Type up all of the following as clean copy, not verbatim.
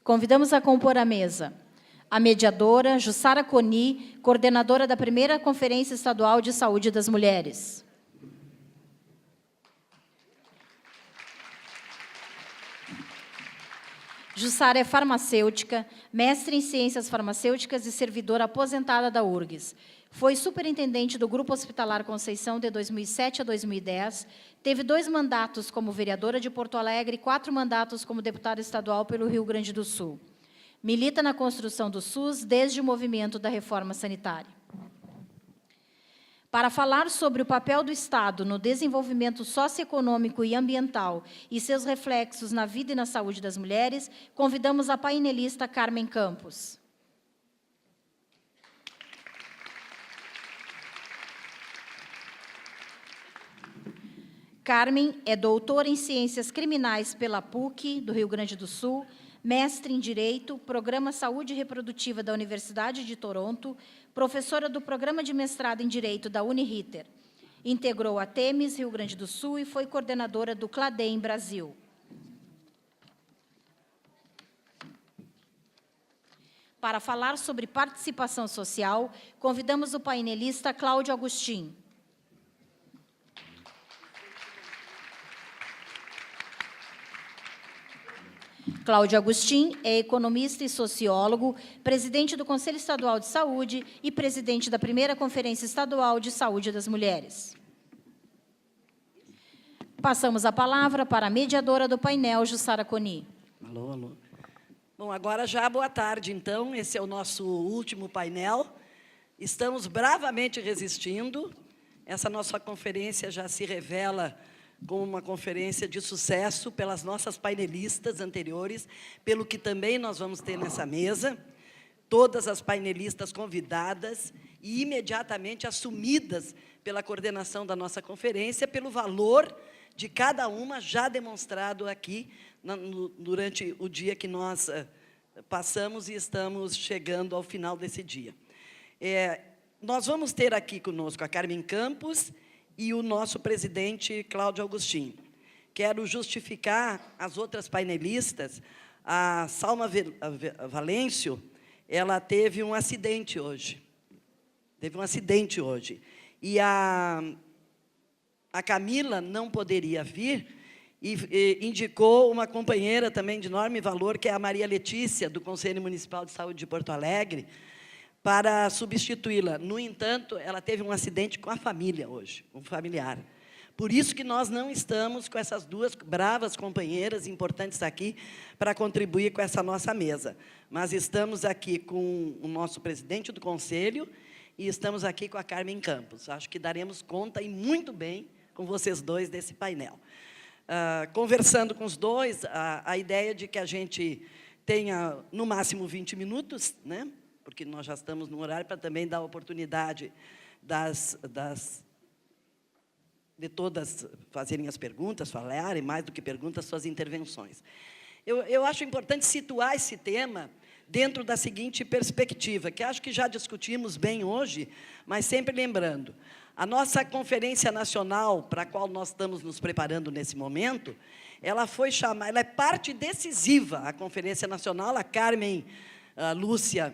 Convidamos a compor a mesa a mediadora Jussara Coni, coordenadora da primeira Conferência Estadual de Saúde das Mulheres. Jussara é farmacêutica, mestre em ciências farmacêuticas e servidora aposentada da URGS. Foi superintendente do Grupo Hospitalar Conceição de 2007 a 2010, teve 2 mandatos como vereadora de Porto Alegre e 4 mandatos como deputada estadual pelo Rio Grande do Sul. Milita na construção do SUS desde o movimento da reforma sanitária. Para falar sobre o papel do Estado no desenvolvimento socioeconômico e ambiental e seus reflexos na vida e na saúde das mulheres, convidamos a painelista Carmen Campos. Carmen é doutora em Ciências Criminais pela PUC, do Rio Grande do Sul, mestre em Direito, Programa Saúde Reprodutiva da Universidade de Toronto, professora do Programa de Mestrado em Direito da Uniriter. Integrou a TEMES, Rio Grande do Sul, e foi coordenadora do CLADEM Brasil. Para falar sobre participação social, convidamos o painelista Cláudio Agustin. Cláudio Agustin é economista e sociólogo, presidente do Conselho Estadual de Saúde e presidente da primeira Conferência Estadual de Saúde das Mulheres. Passamos a palavra para a mediadora do painel, Jussara Coni. Alô, alô. Bom, agora já boa tarde, então. Esse é o nosso último painel. Estamos bravamente resistindo. Essa nossa conferência já se revela como uma conferência de sucesso pelas nossas painelistas anteriores, pelo que também nós vamos ter nessa mesa, todas as painelistas convidadas e imediatamente assumidas pela coordenação da nossa conferência, pelo valor de cada uma já demonstrado aqui durante o dia que nós passamos e estamos chegando ao final desse dia. Nós vamos ter aqui conosco a Carmen Campos e o nosso presidente, Cláudio Agustin. Quero justificar as outras painelistas. A Salma Valêncio, ela teve um acidente hoje. E a Camila não poderia vir e indicou uma companheira também de enorme valor, que é a Maria Letícia, do Conselho Municipal de Saúde de Porto Alegre, para substituí-la. No entanto, ela teve um acidente com a família hoje, um familiar. Por isso que nós não estamos com essas 2 bravas companheiras importantes aqui para contribuir com essa nossa mesa. Mas estamos aqui com o nosso presidente do Conselho e estamos aqui com a Carmen Campos. Acho que daremos conta, e muito bem, com vocês 2 desse painel. Conversando com os 2, a ideia de que a gente tenha, no máximo, 20 minutos, né? Porque nós já estamos no horário para também dar a oportunidade de todas fazerem as perguntas, falarem mais do que perguntas, suas intervenções. Eu acho importante situar esse tema dentro da seguinte perspectiva, que acho que já discutimos bem hoje, mas sempre lembrando, a nossa Conferência Nacional, para a qual nós estamos nos preparando nesse momento, ela é parte decisiva, a Conferência Nacional, a Carmen Lúcia,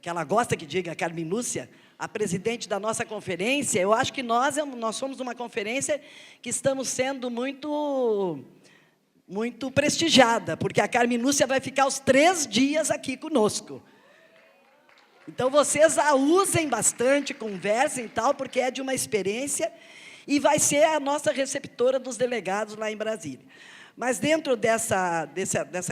que ela gosta que diga, a Carmen Lúcia, a presidente da nossa conferência. Eu acho que nós somos uma conferência que estamos sendo muito prestigiada, porque a Carmen Lúcia vai ficar os 3 dias aqui conosco. Então, vocês a usem bastante, conversem e tal, porque é de uma experiência e vai ser a nossa receptora dos delegados lá em Brasília. Mas, dentro dessa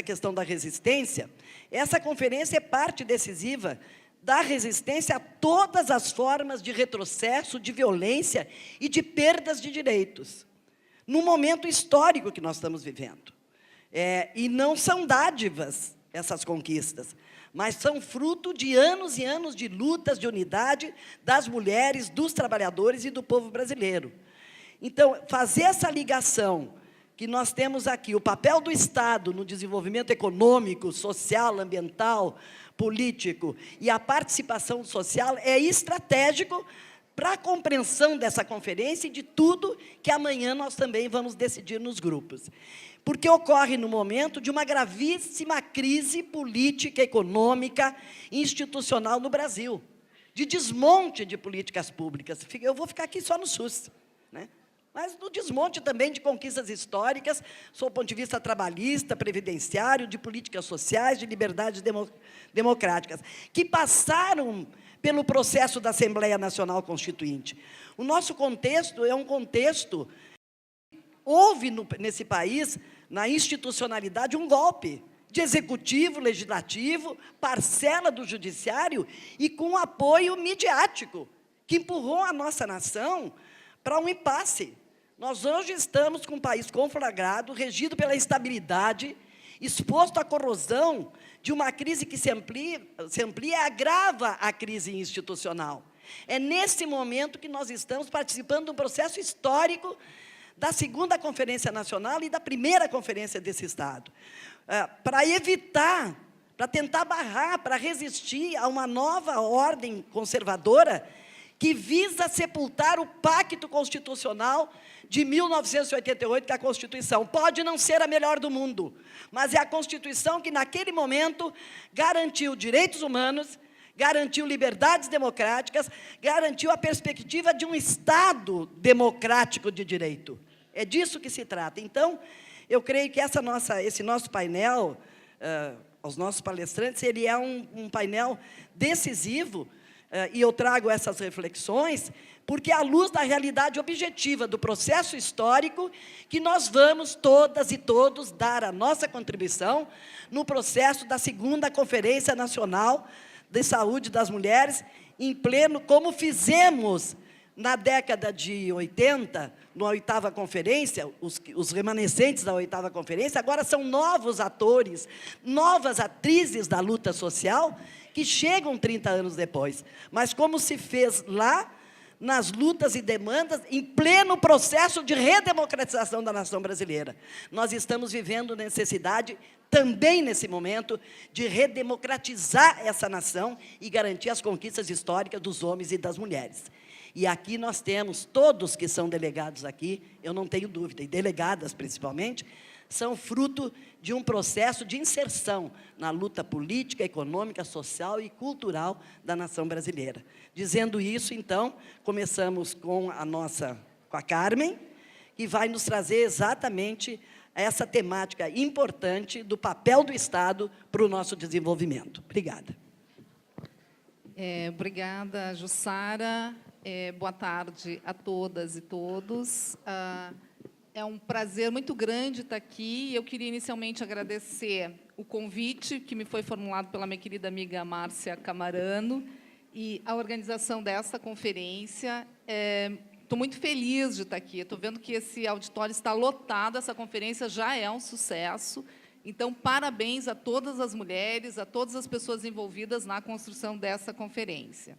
questão da resistência, essa conferência é parte decisiva da resistência a todas as formas de retrocesso, de violência e de perdas de direitos, no momento histórico que nós estamos vivendo. E não são dádivas essas conquistas, mas são fruto de anos e anos de lutas de unidade das mulheres, dos trabalhadores e do povo brasileiro. Então, fazer essa ligação que nós temos aqui, o papel do Estado no desenvolvimento econômico, social, ambiental, político e a participação social é estratégico para a compreensão dessa conferência e de tudo que amanhã nós também vamos decidir nos grupos. porque ocorre no momento de uma gravíssima crise política, econômica e institucional no Brasil, de desmonte de políticas públicas. Eu vou ficar aqui só no SUS, né? Mas no desmonte também de conquistas históricas, sob o ponto de vista trabalhista, previdenciário, de políticas sociais, de liberdades democráticas, que passaram pelo processo da Assembleia Nacional Constituinte. O nosso contexto é um contexto... Houve nesse país, na institucionalidade, um golpe de executivo, legislativo, parcela do judiciário e com apoio midiático, que empurrou a nossa nação para um impasse. Nós hoje estamos com um país conflagrado, regido pela instabilidade, exposto à corrosão de uma crise que se amplia e agrava a crise institucional. É nesse momento que nós estamos participando de um processo histórico da segunda Conferência Nacional e da primeira Conferência desse Estado, para evitar, para tentar barrar, para resistir a uma nova ordem conservadora que visa sepultar o pacto constitucional de 1988, que é a Constituição. Pode não ser a melhor do mundo, mas é a Constituição que, naquele momento, garantiu direitos humanos, garantiu liberdades democráticas, garantiu a perspectiva de um Estado democrático de direito. É disso que se trata. Então, eu creio que esse nosso painel, aos nossos palestrantes, ele é um painel decisivo, e eu trago essas reflexões, porque é à luz da realidade objetiva do processo histórico que nós vamos, todas e todos, dar a nossa contribuição no processo da segunda Conferência Nacional de Saúde das Mulheres, em pleno, como fizemos na década de 80, na 8ª Conferência, os remanescentes da 8ª Conferência, agora são novos atores, novas atrizes da luta social, que chegam 30 anos depois. Mas como se fez lá, nas lutas e demandas, em pleno processo de redemocratização da nação brasileira. Nós estamos vivendo necessidade, também nesse momento, de redemocratizar essa nação e garantir as conquistas históricas dos homens e das mulheres. E aqui nós temos, todos que são delegados aqui, eu não tenho dúvida, e delegadas principalmente, são fruto de um processo de inserção na luta política, econômica, social e cultural da nação brasileira. Dizendo isso, então, começamos com a Carmen, que vai nos trazer exatamente essa temática importante do papel do Estado para o nosso desenvolvimento. Obrigada. Obrigada, Jussara. Boa tarde a todas e todos. É um prazer muito grande estar aqui. Eu queria inicialmente agradecer o convite que me foi formulado pela minha querida amiga Márcia Camarano e a organização dessa conferência. Estou muito feliz de estar aqui. Estou vendo que esse auditório está lotado, essa conferência já é um sucesso. Então, parabéns a todas as mulheres, a todas as pessoas envolvidas na construção dessa conferência.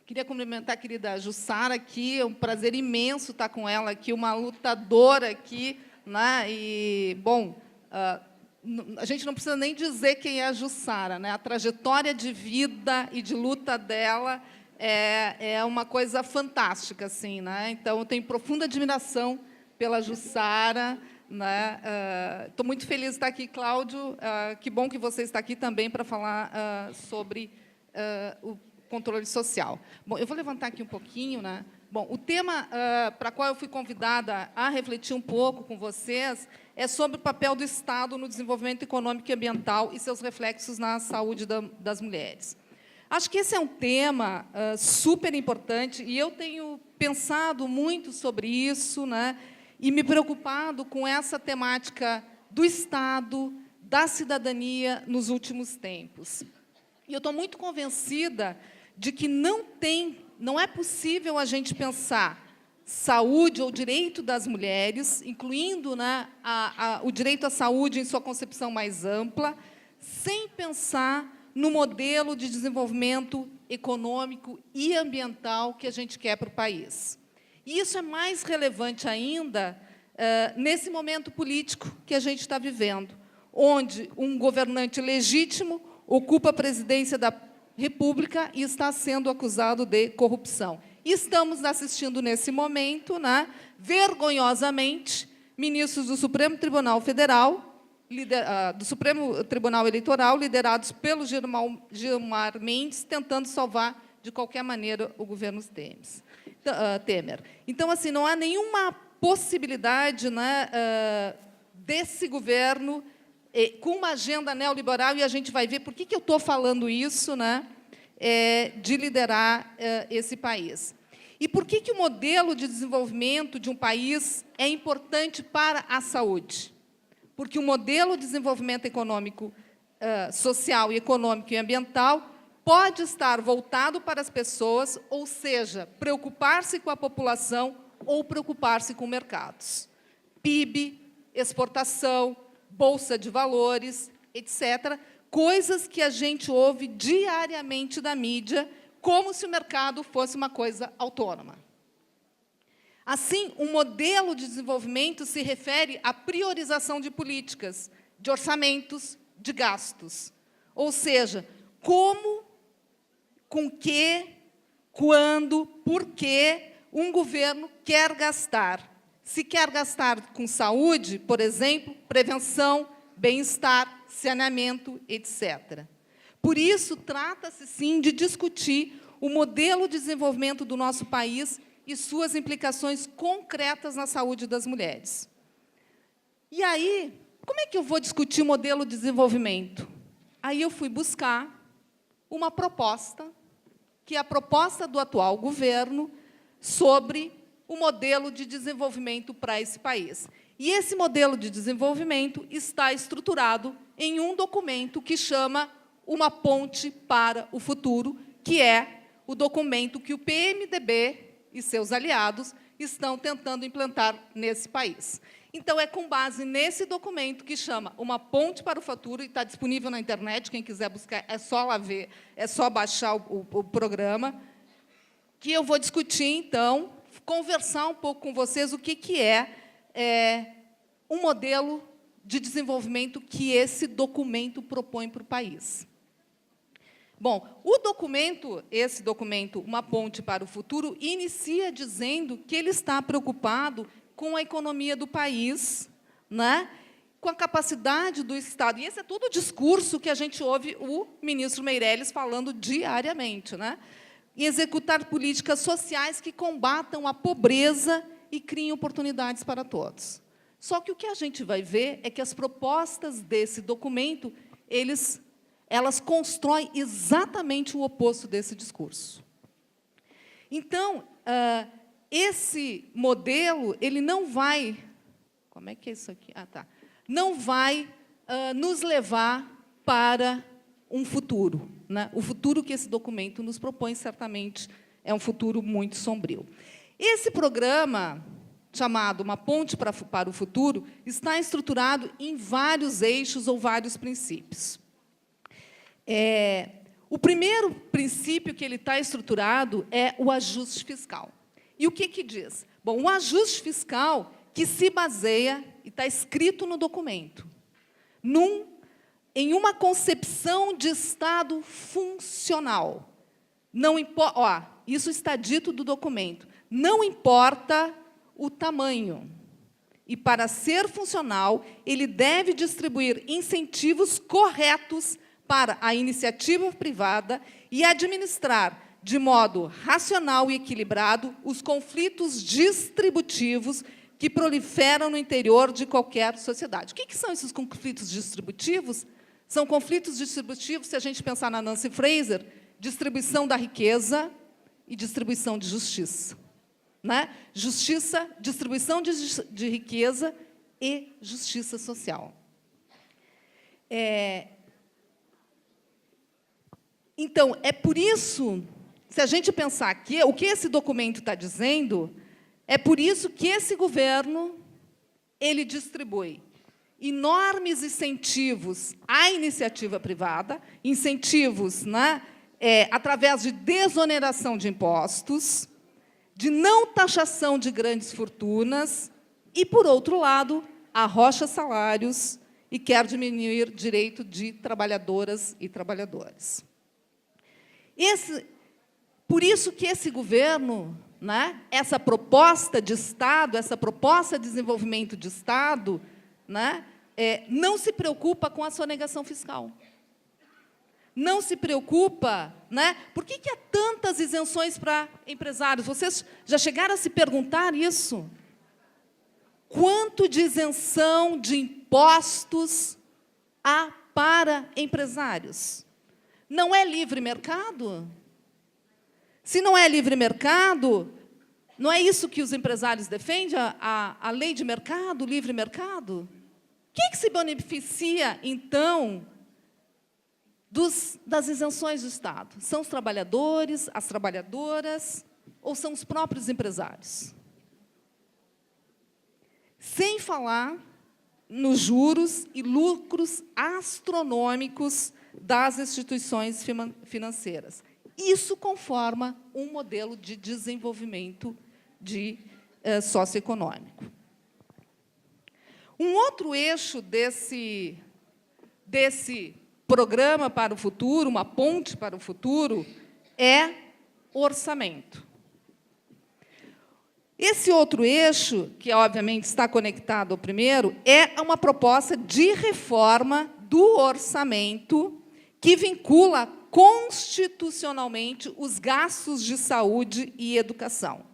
Queria cumprimentar a querida Jussara aqui, é um prazer imenso estar com ela aqui, uma lutadora aqui, né? E, bom, a gente não precisa nem dizer quem é a Jussara, né? A trajetória de vida e de luta dela é uma coisa fantástica, assim, né? Então, eu tenho profunda admiração pela Jussara, né? Estou muito feliz de estar aqui, Cláudio. Que bom que você está aqui também para falar sobre o controle social. Bom, eu vou levantar aqui um pouquinho, né? Bom, o tema para qual eu fui convidada a refletir um pouco com vocês é sobre o papel do Estado no desenvolvimento econômico e ambiental e seus reflexos na saúde das mulheres. Acho que esse é um tema super importante e eu tenho pensado muito sobre isso, né? E me preocupado com essa temática do Estado, da cidadania nos últimos tempos. E eu estou muito convencida de que não é possível a gente pensar saúde ou direito das mulheres, incluindo, né, o direito à saúde em sua concepção mais ampla, sem pensar no modelo de desenvolvimento econômico e ambiental que a gente quer para o país. E isso é mais relevante ainda nesse momento político que a gente está vivendo, onde um governante legítimo ocupa a presidência da República e está sendo acusado de corrupção. E estamos assistindo, nesse momento, né, vergonhosamente, ministros do Supremo Tribunal Federal, do Supremo Tribunal Eleitoral, liderados pelo Gilmar Mendes, tentando salvar, de qualquer maneira, o governo Temer. Então, assim, não há nenhuma possibilidade, né, desse governo com uma agenda neoliberal, e a gente vai ver por que eu estou falando isso, né, de liderar esse país. E por que o modelo de desenvolvimento de um país é importante para a saúde? Porque o modelo de desenvolvimento econômico, social, econômico e ambiental pode estar voltado para as pessoas, ou seja, preocupar-se com a população ou preocupar-se com mercados. PIB, exportação, bolsa de valores, etc., coisas que a gente ouve diariamente da mídia, como se o mercado fosse uma coisa autônoma. Assim, um modelo de desenvolvimento se refere à priorização de políticas, de orçamentos, de gastos. Ou seja, como, com que, quando, por que um governo quer gastar. Se quer gastar com saúde, por exemplo, prevenção, bem-estar, saneamento, etc. Por isso, trata-se, sim, de discutir o modelo de desenvolvimento do nosso país e suas implicações concretas na saúde das mulheres. E aí, como é que eu vou discutir o modelo de desenvolvimento? Aí eu fui buscar uma proposta, que é a proposta do atual governo sobre o modelo de desenvolvimento para esse país. E esse modelo de desenvolvimento está estruturado em um documento que chama Uma Ponte para o Futuro, que é o documento que o PMDB e seus aliados estão tentando implantar nesse país. Então, é com base nesse documento, que chama Uma Ponte para o Futuro, e está disponível na internet, quem quiser buscar, é só lá ver, é só baixar o programa, que eu vou discutir, então, conversar um pouco com vocês o que é um modelo de desenvolvimento que esse documento propõe para o país. Bom, esse documento, Uma Ponte para o Futuro, inicia dizendo que ele está preocupado com a economia do país, né, com a capacidade do Estado. E esse é todo o discurso que a gente ouve o ministro Meirelles falando diariamente, né, em executar políticas sociais que combatam a pobreza e criem oportunidades para todos. Só que o que a gente vai ver é que as propostas desse documento, elas constroem exatamente o oposto desse discurso. Então, esse modelo, ele não vai... Como é que é isso aqui? Ah, tá. Não vai nos levar para um futuro, né? O futuro que esse documento nos propõe, certamente, é um futuro muito sombrio. Esse programa, chamado Uma Ponte para o Futuro, está estruturado em vários eixos ou vários princípios. O primeiro princípio que ele está estruturado é o ajuste fiscal. E o que diz? Bom, o ajuste fiscal que se baseia, e está escrito no documento, em uma concepção de Estado funcional. Não importa, isso está dito do documento, não importa o tamanho. E, para ser funcional, ele deve distribuir incentivos corretos para a iniciativa privada e administrar, de modo racional e equilibrado, os conflitos distributivos que proliferam no interior de qualquer sociedade. O que são esses conflitos distributivos? São conflitos distributivos, se a gente pensar na Nancy Fraser, distribuição da riqueza e distribuição de justiça. Né? Justiça, distribuição de riqueza e justiça social. Então, é por isso, se a gente pensar que o que esse documento está dizendo, é por isso que esse governo ele distribui enormes incentivos à iniciativa privada, incentivos, né, através de desoneração de impostos, de não taxação de grandes fortunas e, por outro lado, arrocha salários e quer diminuir direito de trabalhadoras e trabalhadores. Por isso que esse governo né, essa proposta de Estado, essa proposta de desenvolvimento de Estado, né, não se preocupa com a sonegação fiscal. Não se preocupa, né? Por que há tantas isenções para empresários? Vocês já chegaram a se perguntar isso? Quanto de isenção de impostos há para empresários? Não é livre mercado? Se não é livre mercado, não é isso que os empresários defendem, a lei de mercado, o livre mercado? Quem que se beneficia, então, das isenções do Estado? São os trabalhadores, as trabalhadoras, ou são os próprios empresários? Sem falar nos juros e lucros astronômicos das instituições financeiras. Isso conforma um modelo de desenvolvimento socioeconômico. Um outro eixo desse programa para o futuro, uma ponte para o futuro, é o orçamento. Esse outro eixo, que obviamente está conectado ao primeiro, é uma proposta de reforma do orçamento que vincula constitucionalmente os gastos de saúde e educação.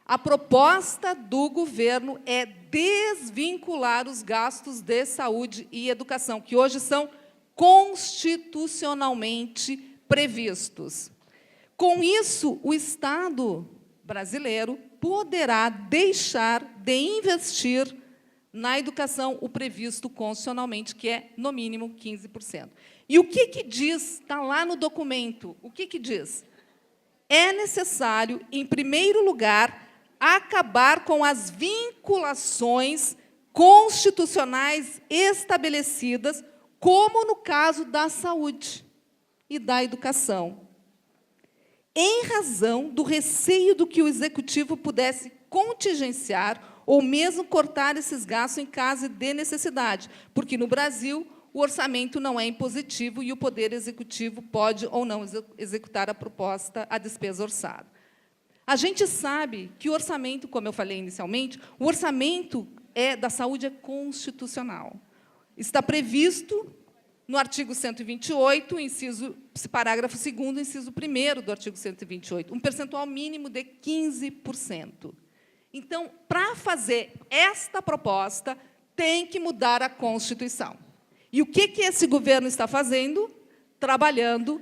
A proposta do governo é desvincular os gastos de saúde e educação, que hoje são constitucionalmente previstos. Com isso, o Estado brasileiro poderá deixar de investir na educação o previsto constitucionalmente, que é, no mínimo, 15%. E o que diz? Está lá no documento. O que diz? É necessário, em primeiro lugar, acabar com as vinculações constitucionais estabelecidas, como no caso da saúde e da educação, em razão do receio do que o Executivo pudesse contingenciar ou mesmo cortar esses gastos em caso de necessidade, porque, no Brasil, o orçamento não é impositivo e o Poder Executivo pode ou não executar a despesa orçada. A gente sabe que o orçamento, como eu falei inicialmente, o orçamento da saúde é constitucional. Está previsto no artigo 128, parágrafo 2º, inciso 1º do artigo 128, um percentual mínimo de 15%. Então, para fazer esta proposta, tem que mudar a Constituição. E o que esse governo está fazendo? Trabalhando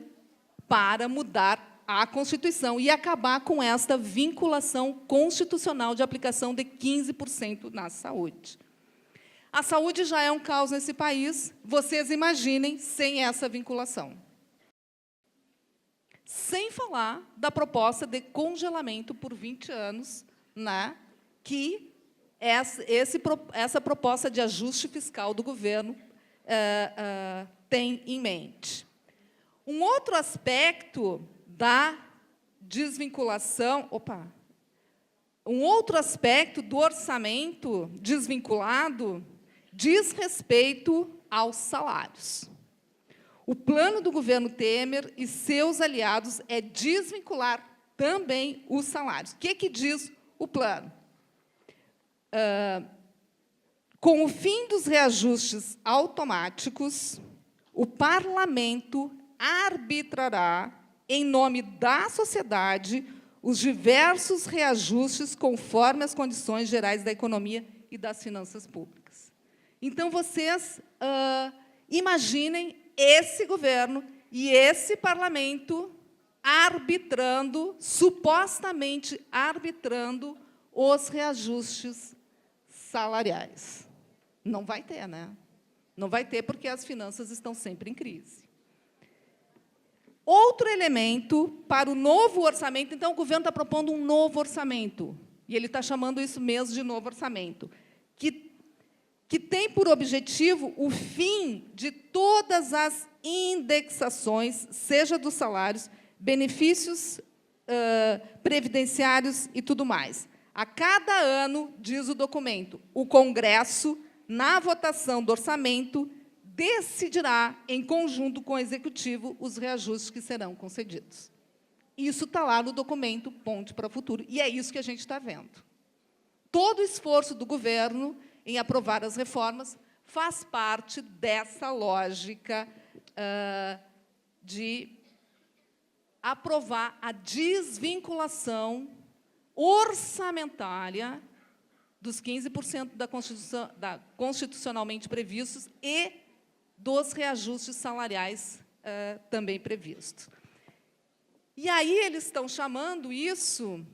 para mudar a Constituição e acabar com esta vinculação constitucional de aplicação de 15% na saúde. A saúde já é um caos nesse país, vocês imaginem sem essa vinculação. Sem falar da proposta de congelamento por 20 anos, né, que essa proposta de ajuste fiscal do governo tem em mente. Um outro aspecto da desvinculação... Um outro aspecto do orçamento desvinculado diz respeito aos salários. O plano do governo Temer e seus aliados é desvincular também os salários. O que diz o plano? Com o fim dos reajustes automáticos, o parlamento arbitrará, em nome da sociedade, os diversos reajustes conforme as condições gerais da economia e das finanças públicas. Então, vocês imaginem esse governo e esse parlamento arbitrando, supostamente arbitrando, os reajustes salariais. Não vai ter, né? Não vai ter, porque as finanças estão sempre em crise. Outro elemento para o novo orçamento, então, o governo está propondo um novo orçamento, e ele está chamando isso mesmo de novo orçamento, que tem por objetivo o fim de todas as indexações, seja dos salários, benefícios previdenciários e tudo mais. A cada ano, diz o documento, o Congresso, na votação do orçamento, decidirá, em conjunto com o Executivo, os reajustes que serão concedidos. Isso está lá no documento Ponte para o Futuro, e é isso que a gente está vendo. Todo o esforço do governo em aprovar as reformas faz parte dessa lógica de aprovar a desvinculação orçamentária dos 15% constitucionalmente previstos e dos reajustes salariais também previstos. E aí eles estão chamando isso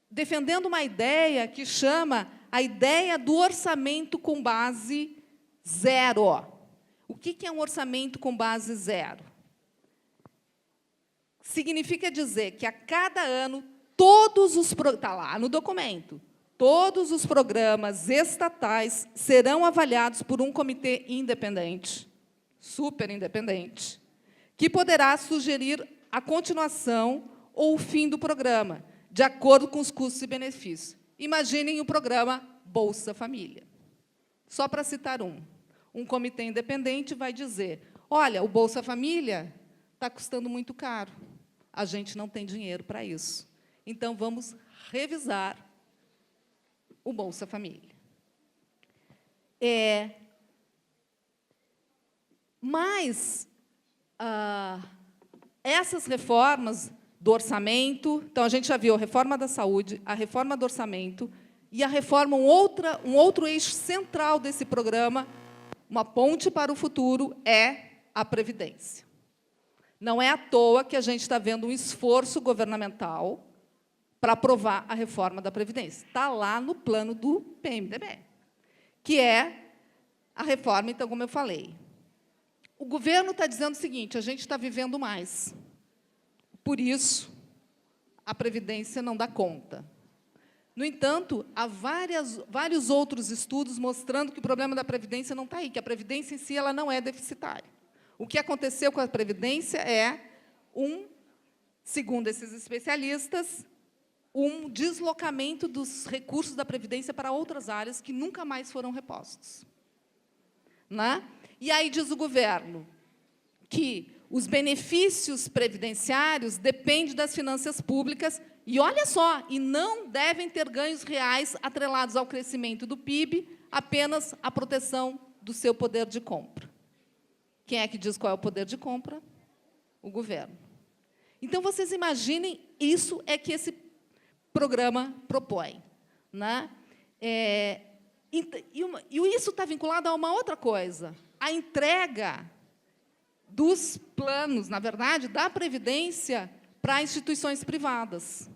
defendendo uma ideia que chama a ideia do orçamento com base zero. O que é um orçamento com base zero? Significa dizer que, a cada ano, está lá no documento, todos os programas estatais serão avaliados por um comitê independente, super independente, que poderá sugerir a continuação ou o fim do programa, de acordo com os custos e benefícios. Imaginem o programa Bolsa Família. Só para citar um comitê independente vai dizer, olha, o Bolsa Família está custando muito caro, a gente não tem dinheiro para isso. Então, vamos revisar o Bolsa Família. Mas essas reformas do orçamento, então, a gente já viu a reforma da saúde, a reforma do orçamento, e a reforma, um outro eixo central desse programa, uma ponte para o futuro, é a Previdência. Não é à toa que a gente está vendo um esforço governamental para aprovar a reforma da Previdência. Está lá no plano do PMDB, que é a reforma, então, como eu falei. O governo está dizendo o seguinte, a gente está vivendo mais. Por isso, a Previdência não dá conta. No entanto, há vários outros estudos mostrando que o problema da Previdência não está aí, que a Previdência em si ela não é deficitária. O que aconteceu com a Previdência é, segundo esses especialistas, um deslocamento dos recursos da Previdência para outras áreas que nunca mais foram repostos. Né? E aí diz o governo que os benefícios previdenciários dependem das finanças públicas e, olha só, e não devem ter ganhos reais atrelados ao crescimento do PIB, apenas à proteção do seu poder de compra. Quem é que diz qual é o poder de compra? O governo. Então, vocês imaginem, isso é que esse programa propõe. Né? Isso está vinculado a uma outra coisa, a entrega dos planos, na verdade, da Previdência para instituições privadas.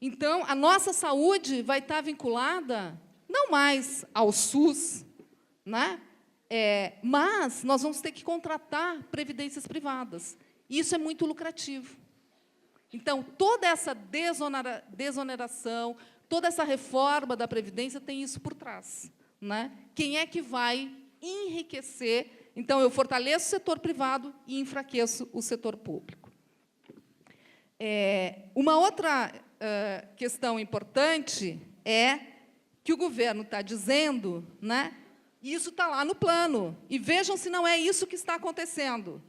Então, a nossa saúde vai estar vinculada não mais ao SUS, né? Mas nós vamos ter que contratar previdências privadas. E isso é muito lucrativo. Então, toda essa desoneração, toda essa reforma da Previdência tem isso por trás. Né? Quem é que vai enriquecer? Então, eu fortaleço o setor privado e enfraqueço o setor público. Uma outra questão importante é que o governo está dizendo, né, e isso está lá no plano, e vejam se não é isso que está acontecendo.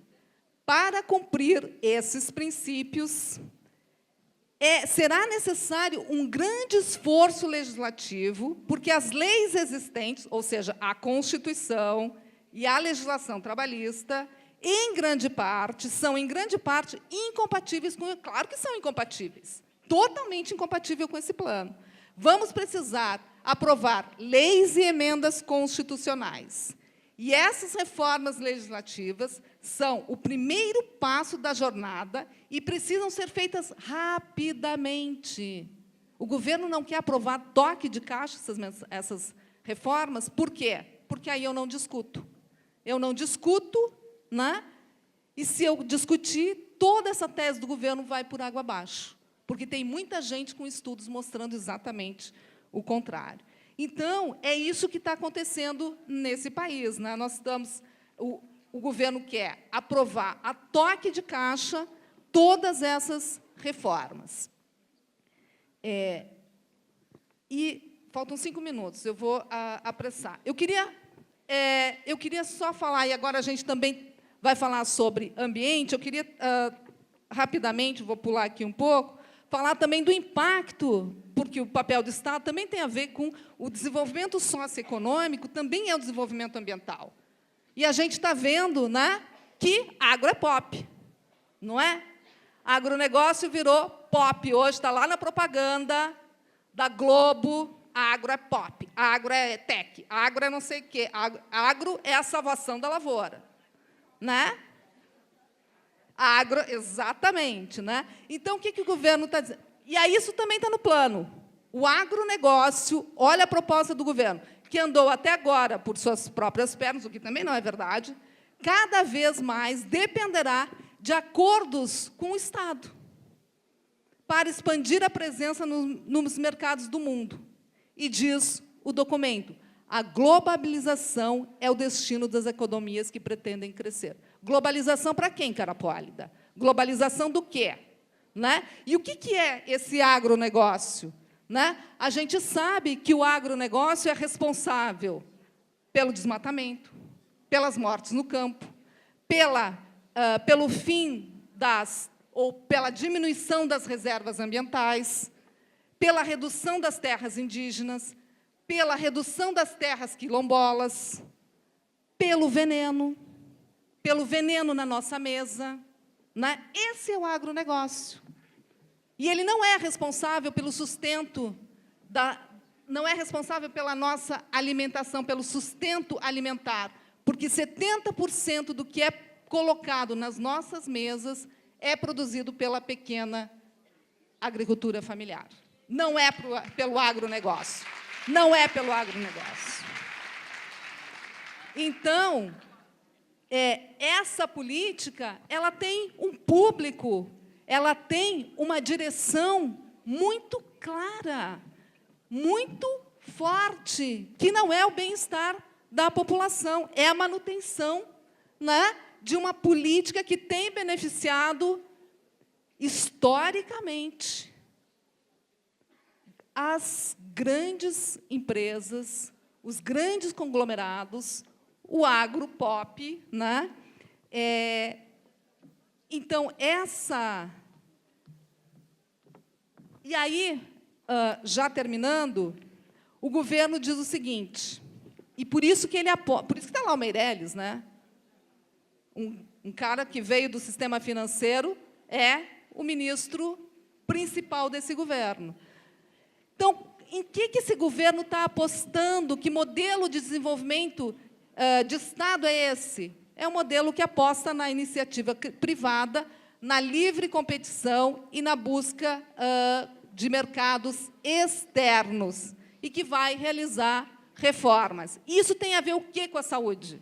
Para cumprir esses princípios, será necessário um grande esforço legislativo, porque as leis existentes, ou seja, a Constituição e a legislação trabalhista, são, em grande parte, incompatíveis com... Claro que são incompatíveis, totalmente incompatível com esse plano. Vamos precisar aprovar leis e emendas constitucionais. E essas reformas legislativas são o primeiro passo da jornada e precisam ser feitas rapidamente. O governo não quer aprovar toque de caixa essas reformas. Por quê? Porque aí eu não discuto. Eu não discuto, né? E, se eu discutir, toda essa tese do governo vai por água abaixo, porque tem muita gente com estudos mostrando exatamente o contrário. Então, é isso que está acontecendo nesse país. Né? Nós estamos... O governo quer aprovar a toque de caixa todas essas reformas. E faltam 5 minutos, eu vou apressar. Eu queria só falar, e agora a gente também vai falar sobre ambiente. Eu queria, rapidamente, vou pular aqui um pouco, falar também do impacto, porque o papel do Estado também tem a ver com o desenvolvimento socioeconômico, também é o desenvolvimento ambiental. E a gente está vendo, né, que agro é pop, não é? Agronegócio virou pop. Hoje está lá na propaganda da Globo, agro é pop, agro é tech, agro é não sei o quê. Agro é a salvação da lavoura, né? Agro, exatamente, né? Então, o que o governo está dizendo? E aí isso também está no plano. O agronegócio, olha a proposta do governo, que andou até agora por suas próprias pernas, o que também não é verdade, cada vez mais dependerá de acordos com o Estado para expandir a presença nos mercados do mundo. E diz o documento, a globalização é o destino das economias que pretendem crescer. Globalização para quem, cara pálida? Globalização do quê? Né? E o que é esse agronegócio? Né? A gente sabe que o agronegócio é responsável pelo desmatamento, pelas mortes no campo, pelo fim ou pela diminuição das reservas ambientais, pela redução das terras indígenas, pela redução das terras quilombolas, pelo veneno na nossa mesa. Né? Esse é o agronegócio. E ele não é responsável pelo sustento, não é responsável pela nossa alimentação, pelo sustento alimentar, porque 70% do que é colocado nas nossas mesas é produzido pela pequena agricultura familiar. Não é pelo agronegócio. Não é pelo agronegócio. Então, essa política, ela tem um público, ela tem uma direção muito clara, muito forte, que não é o bem-estar da população, é a manutenção, né, de uma política que tem beneficiado, historicamente, as grandes empresas, os grandes conglomerados, o agro-pop, né? Então, E aí, já terminando, o governo diz o seguinte, e por isso que ele apoia, por isso que está lá o Meirelles, né? Um cara que veio do sistema financeiro é o ministro principal desse governo. Então, em que esse governo está apostando? Que modelo de desenvolvimento de Estado é esse? É um modelo que aposta na iniciativa privada, na livre competição e na busca de mercados externos, e que vai realizar reformas. Isso tem a ver o quê com a saúde?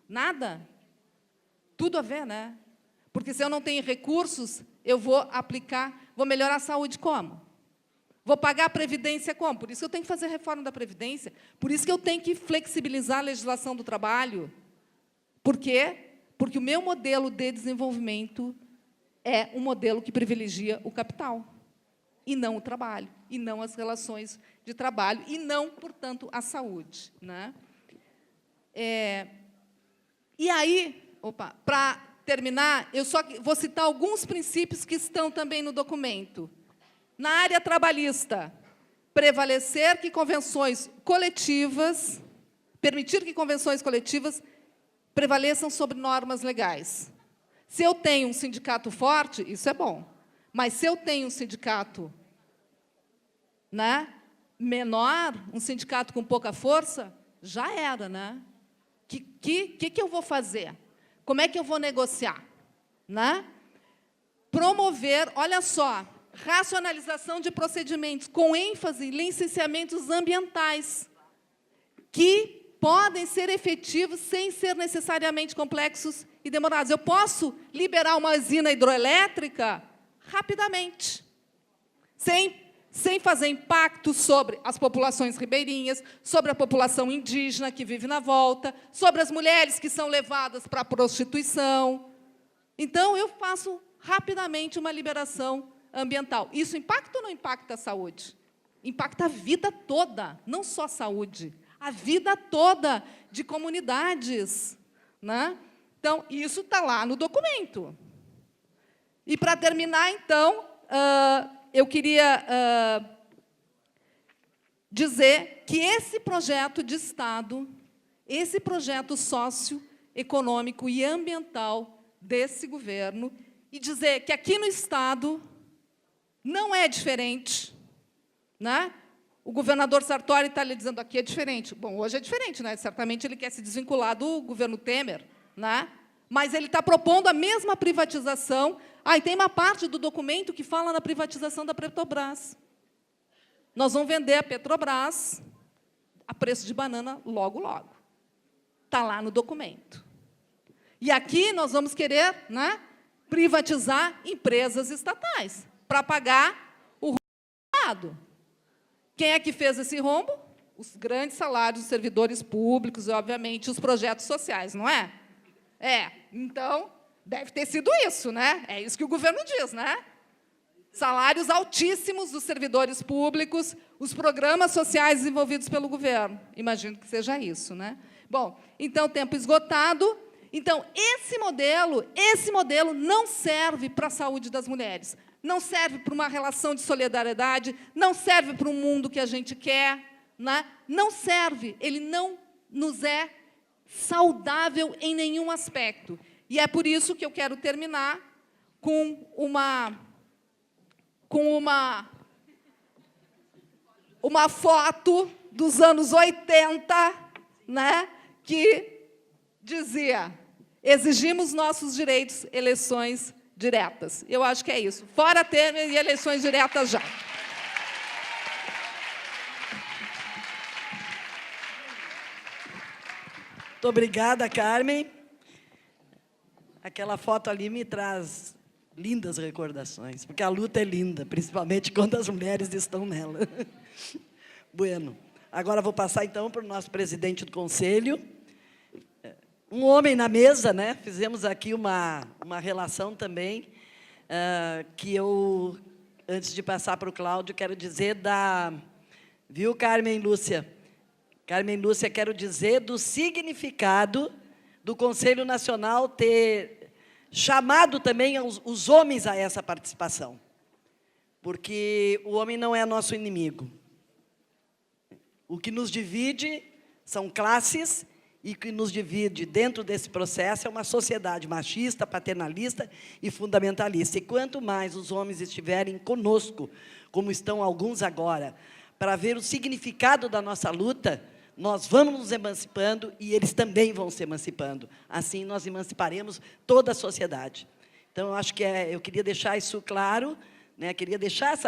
Nada. Tudo a ver, né? Porque, se eu não tenho recursos, eu vou melhorar a saúde como? Vou pagar a Previdência como? Por isso que eu tenho que fazer reforma da Previdência. Por isso que eu tenho que flexibilizar a legislação do trabalho. Por quê? Porque o meu modelo de desenvolvimento é um modelo que privilegia o capital, e não o trabalho, e não as relações de trabalho, e não, portanto, a saúde. Né? E aí, para terminar, eu só vou citar alguns princípios que estão também no documento. Na área trabalhista, permitir que convenções coletivas prevaleçam sobre normas legais. Se eu tenho um sindicato forte, isso é bom. Mas, se eu tenho um sindicato, né, menor, um sindicato com pouca força, já era. Né? Que eu vou fazer? Como é que eu vou negociar? Né? Promover, olha só, racionalização de procedimentos, com ênfase em licenciamentos ambientais, que podem ser efetivos sem ser necessariamente complexos e demorados. Eu posso liberar uma usina hidroelétrica rapidamente, sem fazer impacto sobre as populações ribeirinhas, sobre a população indígena que vive na volta, sobre as mulheres que são levadas para a prostituição. Então, eu faço rapidamente uma liberação ambiental. Isso impacta ou não impacta a saúde? Impacta a vida toda, não só a saúde, a vida toda de comunidades. Né? Então, isso está lá no documento. E, para terminar, então, eu queria dizer que esse projeto de Estado, esse projeto socioeconômico e ambiental desse governo, e dizer que aqui no Estado não é diferente, né? O governador Sartori está lhe dizendo aqui é diferente. Bom, hoje é diferente, né? Certamente ele quer se desvincular do governo Temer, né? Mas ele está propondo a mesma privatização. E tem uma parte do documento que fala na privatização da Petrobras. Nós vamos vender a Petrobras a preço de banana logo, logo. Está lá no documento. E aqui nós vamos querer, né, privatizar empresas estatais para pagar o rombo. Quem é que fez esse rombo? Os grandes salários dos servidores públicos e, obviamente, os projetos sociais, não é? Então, deve ter sido isso, né? É isso que o governo diz, né? Salários altíssimos dos servidores públicos, os programas sociais desenvolvidos pelo governo. Imagino que seja isso, né? Bom, então, tempo esgotado. Então, esse modelo não serve para a saúde das mulheres, não serve para uma relação de solidariedade, não serve para um mundo que a gente quer, né? Não serve, ele não nos é saudável em nenhum aspecto. E é por isso que eu quero terminar com uma foto dos anos 80, né, que dizia: exigimos nossos direitos, eleições diretas. Eu acho que é isso. Fora Temer e eleições diretas já. Muito obrigada, Carmen. Aquela foto ali me traz lindas recordações, porque a luta é linda, principalmente quando as mulheres estão nela. Bueno. Agora vou passar, então, para o nosso presidente do Conselho. Um homem na mesa, né? Fizemos aqui uma relação também, que eu, antes de passar para o Cláudio, quero dizer viu, Carmen Lúcia? Carmen Lúcia, quero dizer do significado do Conselho Nacional ter chamado também os homens a essa participação, porque o homem não é nosso inimigo. O que nos divide são classes, e o que nos divide dentro desse processo é uma sociedade machista, paternalista e fundamentalista. E quanto mais os homens estiverem conosco, como estão alguns agora, para ver o significado da nossa luta, nós vamos nos emancipando e eles também vão se emancipando. Assim, nós emanciparemos toda a sociedade. Então, eu acho que eu queria deixar isso claro, né? Queria deixar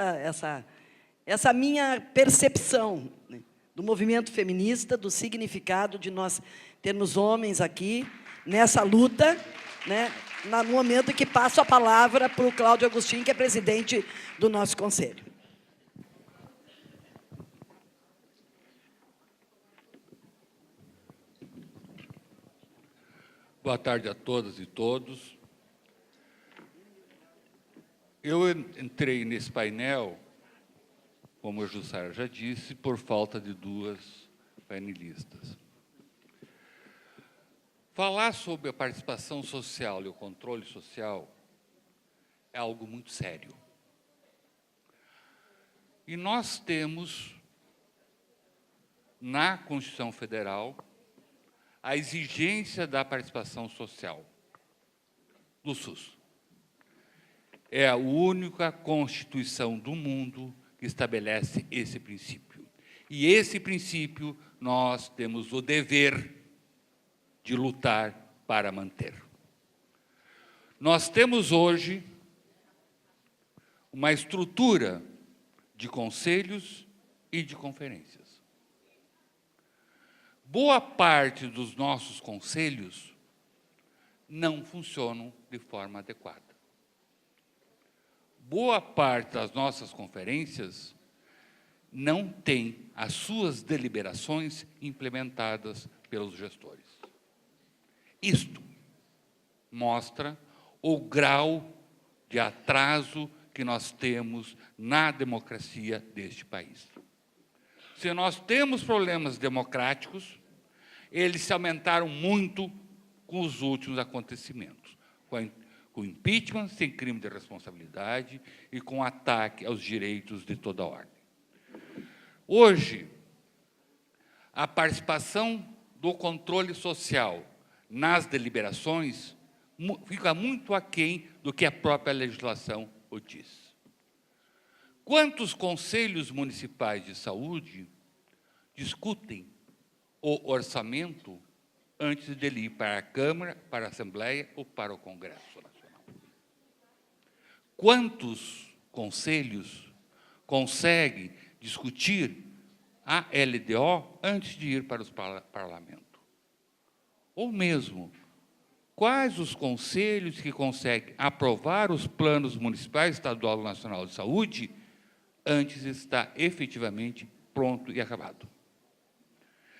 essa minha percepção, né, do movimento feminista, do significado de nós termos homens aqui nessa luta, né, no momento em que passo a palavra para o Cláudio Agostinho, que é presidente do nosso conselho. Boa tarde a todas e todos. Eu entrei nesse painel, como a Jussara já disse, por falta de duas painelistas. Falar sobre a participação social e o controle social é algo muito sério. E nós temos, na Constituição Federal, a exigência da participação social do SUS. É a única Constituição do mundo que estabelece esse princípio. E esse princípio nós temos o dever de lutar para manter. Nós temos hoje uma estrutura de conselhos e de conferências. Boa parte dos nossos conselhos não funcionam de forma adequada. Boa parte das nossas conferências não tem as suas deliberações implementadas pelos gestores. Isto mostra o grau de atraso que nós temos na democracia deste país. Se nós temos problemas democráticos, eles se aumentaram muito com os últimos acontecimentos, com impeachment sem crime de responsabilidade e com ataque aos direitos de toda a ordem. Hoje, a participação do controle social nas deliberações fica muito aquém do que a própria legislação o diz. Quantos conselhos municipais de saúde discutem o orçamento antes de ele ir para a Câmara, para a Assembleia ou para o Congresso Nacional? Quantos conselhos conseguem discutir a LDO antes de ir para o parlamento? Ou mesmo, quais os conselhos que conseguem aprovar os planos municipais, estadual e nacional de saúde antes de estar efetivamente pronto e acabado?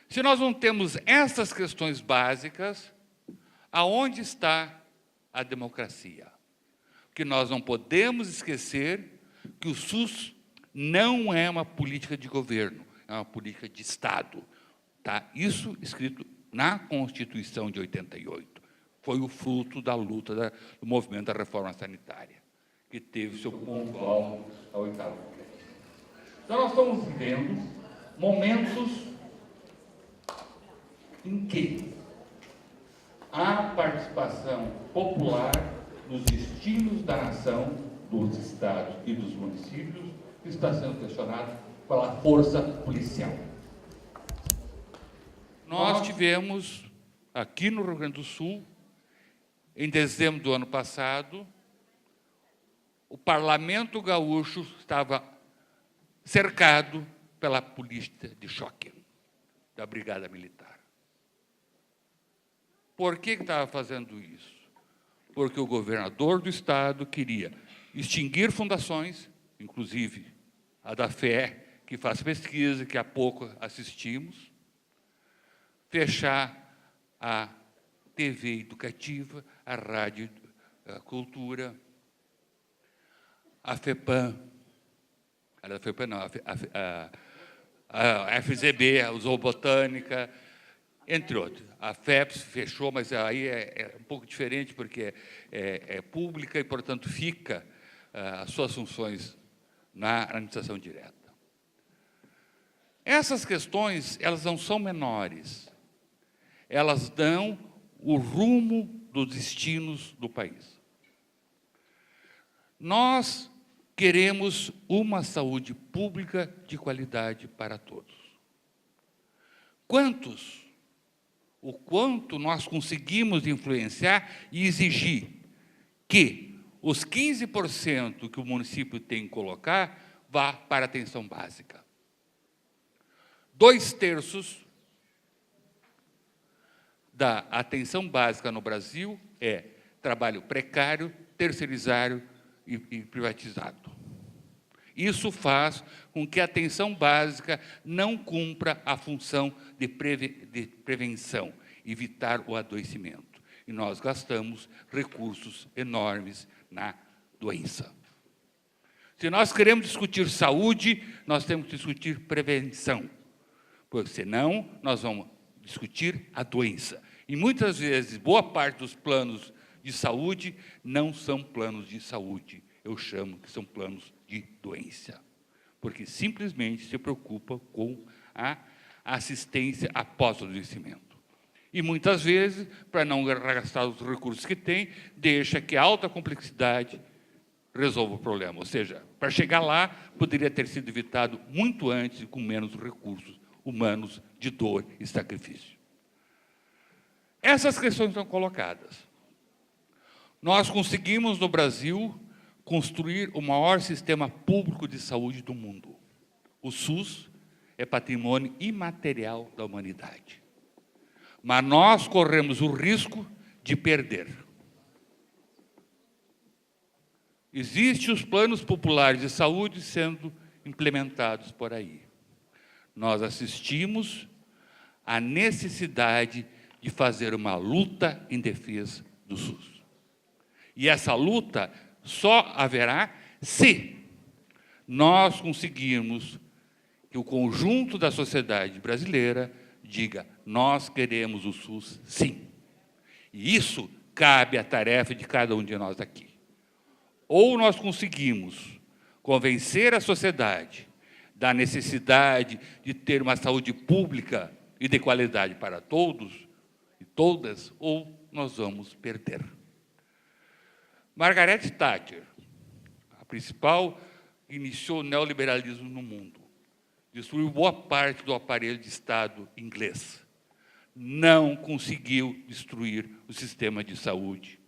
Se nós não temos essas questões básicas, aonde está a democracia? Porque nós não podemos esquecer que o SUS não é uma política de governo, é uma política de Estado. Tá? Isso escrito na Constituição de 88. Foi o fruto da luta do movimento da reforma sanitária, que teve seu ponto-alto ao 8º Congresso. Então, nós estamos vivendo momentos em que a participação popular nos destinos da nação, dos estados e dos municípios está sendo questionada pela força policial. Nós tivemos, aqui no Rio Grande do Sul, em dezembro do ano passado, o Parlamento Gaúcho estava cercado pela polícia de choque da Brigada Militar. Por que estava fazendo isso? Porque o governador do estado queria extinguir fundações, inclusive a da FE, que faz pesquisa, que há pouco assistimos, fechar a TV educativa, a rádio, a cultura, a FEPAM, a FEPAM não, a FZB, a Zoobotânica, entre outros. A FEPS fechou, mas aí é um pouco diferente, porque é pública e, portanto, fica as suas funções na administração direta. Essas questões, elas não são menores. Elas dão o rumo dos destinos do país. Nós queremos uma saúde pública de qualidade para todos. O quanto nós conseguimos influenciar e exigir que os 15% que o município tem que colocar vá para a atenção básica. 2/3 da atenção básica no Brasil é trabalho precário, terceirizado e privatizado. Isso faz com que a atenção básica não cumpra a função de prevenção, evitar o adoecimento. E nós gastamos recursos enormes na doença. Se nós queremos discutir saúde, nós temos que discutir prevenção, porque senão nós vamos discutir a doença. E muitas vezes, boa parte dos planos de saúde não são planos de saúde. Eu chamo que são planos de doença, porque simplesmente se preocupa com a assistência após o adoecimento. E muitas vezes, para não gastar os recursos que tem, deixa que a alta complexidade resolva o problema. Ou seja, para chegar lá, poderia ter sido evitado muito antes e com menos recursos humanos de dor e sacrifício. Essas questões são colocadas. Nós conseguimos, no Brasil, construir o maior sistema público de saúde do mundo. O SUS é patrimônio imaterial da humanidade. Mas nós corremos o risco de perder. Existem os planos populares de saúde sendo implementados por aí. Nós assistimos à necessidade de fazer uma luta em defesa do SUS. E essa luta só haverá se nós conseguirmos que o conjunto da sociedade brasileira diga: nós queremos o SUS, sim. E isso cabe à tarefa de cada um de nós aqui. Ou nós conseguimos convencer a sociedade da necessidade de ter uma saúde pública e de qualidade para todos e todas, ou nós vamos perder. Margaret Thatcher, a principal, iniciou o neoliberalismo no mundo. Destruiu boa parte do aparelho de Estado inglês. Não conseguiu destruir o sistema de saúde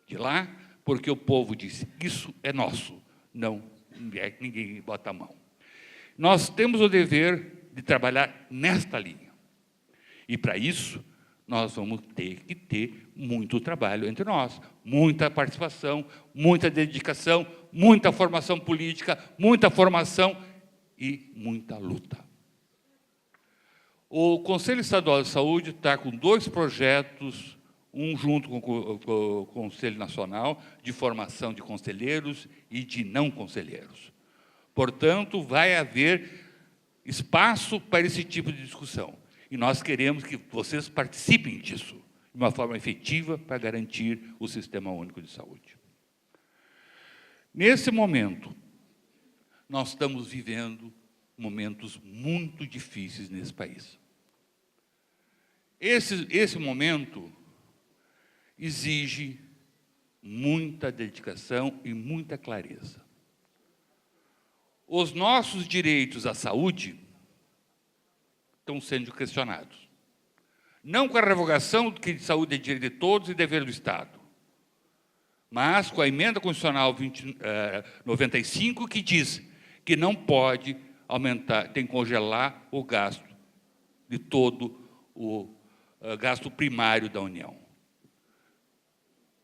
de lá, porque o povo disse, isso é nosso, não, ninguém bota a mão. Nós temos o dever de trabalhar nesta linha. E, para isso, nós vamos ter que ter muito trabalho entre nós, muita participação, muita dedicação, muita formação política, muita formação e muita luta. O Conselho Estadual de Saúde está com 2 projetos, um junto com o Conselho Nacional de formação de conselheiros e de não conselheiros. Portanto, vai haver espaço para esse tipo de discussão. E nós queremos que vocês participem disso, de uma forma efetiva, para garantir o Sistema Único de Saúde. Nesse momento, nós estamos vivendo momentos muito difíceis nesse país. Esse momento exige muita dedicação e muita clareza. Os nossos direitos à saúde estão sendo questionados. Não com a revogação de que saúde é direito de todos e dever do Estado, mas com a emenda constitucional 95, que diz que não pode aumentar, tem que congelar o gasto de todo o gasto primário da União.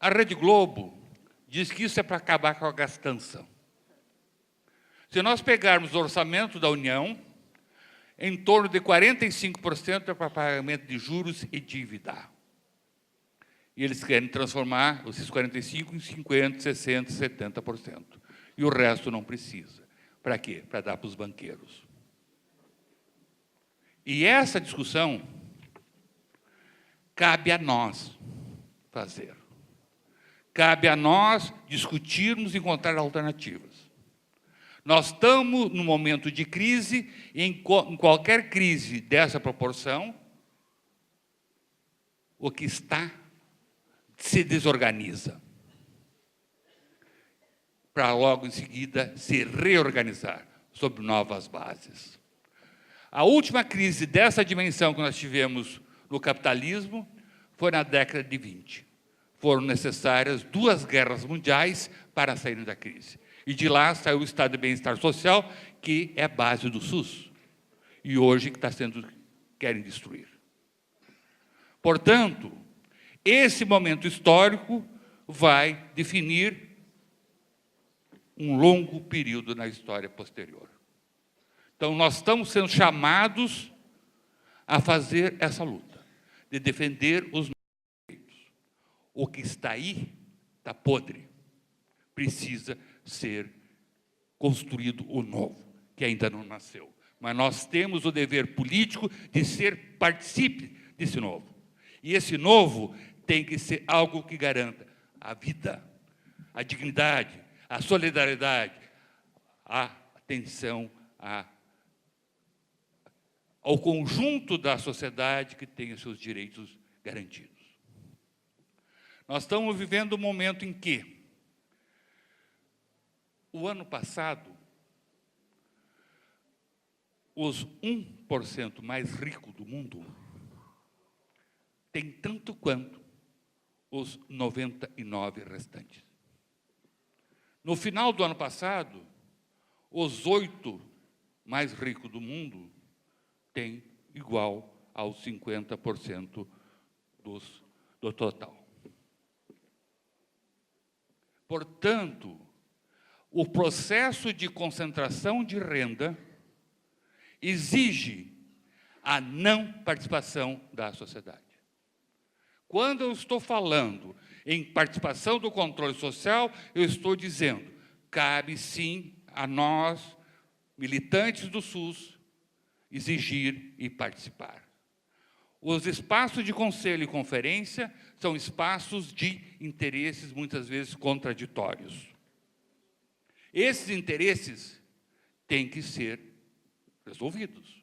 A Rede Globo diz que isso é para acabar com a gastança. Se nós pegarmos o orçamento da União, em torno de 45% é para pagamento de juros e dívida. E eles querem transformar esses 45% em 50%, 60%, 70%. E o resto não precisa. Para quê? Para dar para os banqueiros. E essa discussão cabe a nós fazer. Cabe a nós discutirmos e encontrar alternativas. Nós estamos num momento de crise, e em qualquer crise dessa proporção, o que está se desorganiza, para logo em seguida se reorganizar sobre novas bases. A última crise dessa dimensão que nós tivemos no capitalismo foi na década de 20. Foram necessárias 2 guerras mundiais para sair da crise. E de lá saiu o Estado de Bem-Estar Social, que é a base do SUS. E hoje que querem destruir. Portanto, esse momento histórico vai definir um longo período na história posterior. Então, nós estamos sendo chamados a fazer essa luta, de defender os nossos direitos. O que está aí está podre. Precisa ser construído o novo, que ainda não nasceu. Mas nós temos o dever político de ser partícipe desse novo. E esse novo tem que ser algo que garanta a vida, a dignidade, a solidariedade, a atenção ao conjunto da sociedade que tem os seus direitos garantidos. Nós estamos vivendo um momento em que o ano passado, os 1% mais ricos do mundo têm tanto quanto os 99 restantes. No final do ano passado, os 8 mais ricos do mundo têm igual aos 50% do total. Portanto, o processo de concentração de renda exige a não participação da sociedade. Quando eu estou falando em participação do controle social, eu estou dizendo, cabe sim a nós, militantes do SUS, exigir e participar. Os espaços de conselho e conferência são espaços de interesses, muitas vezes, contraditórios. Esses interesses têm que ser resolvidos.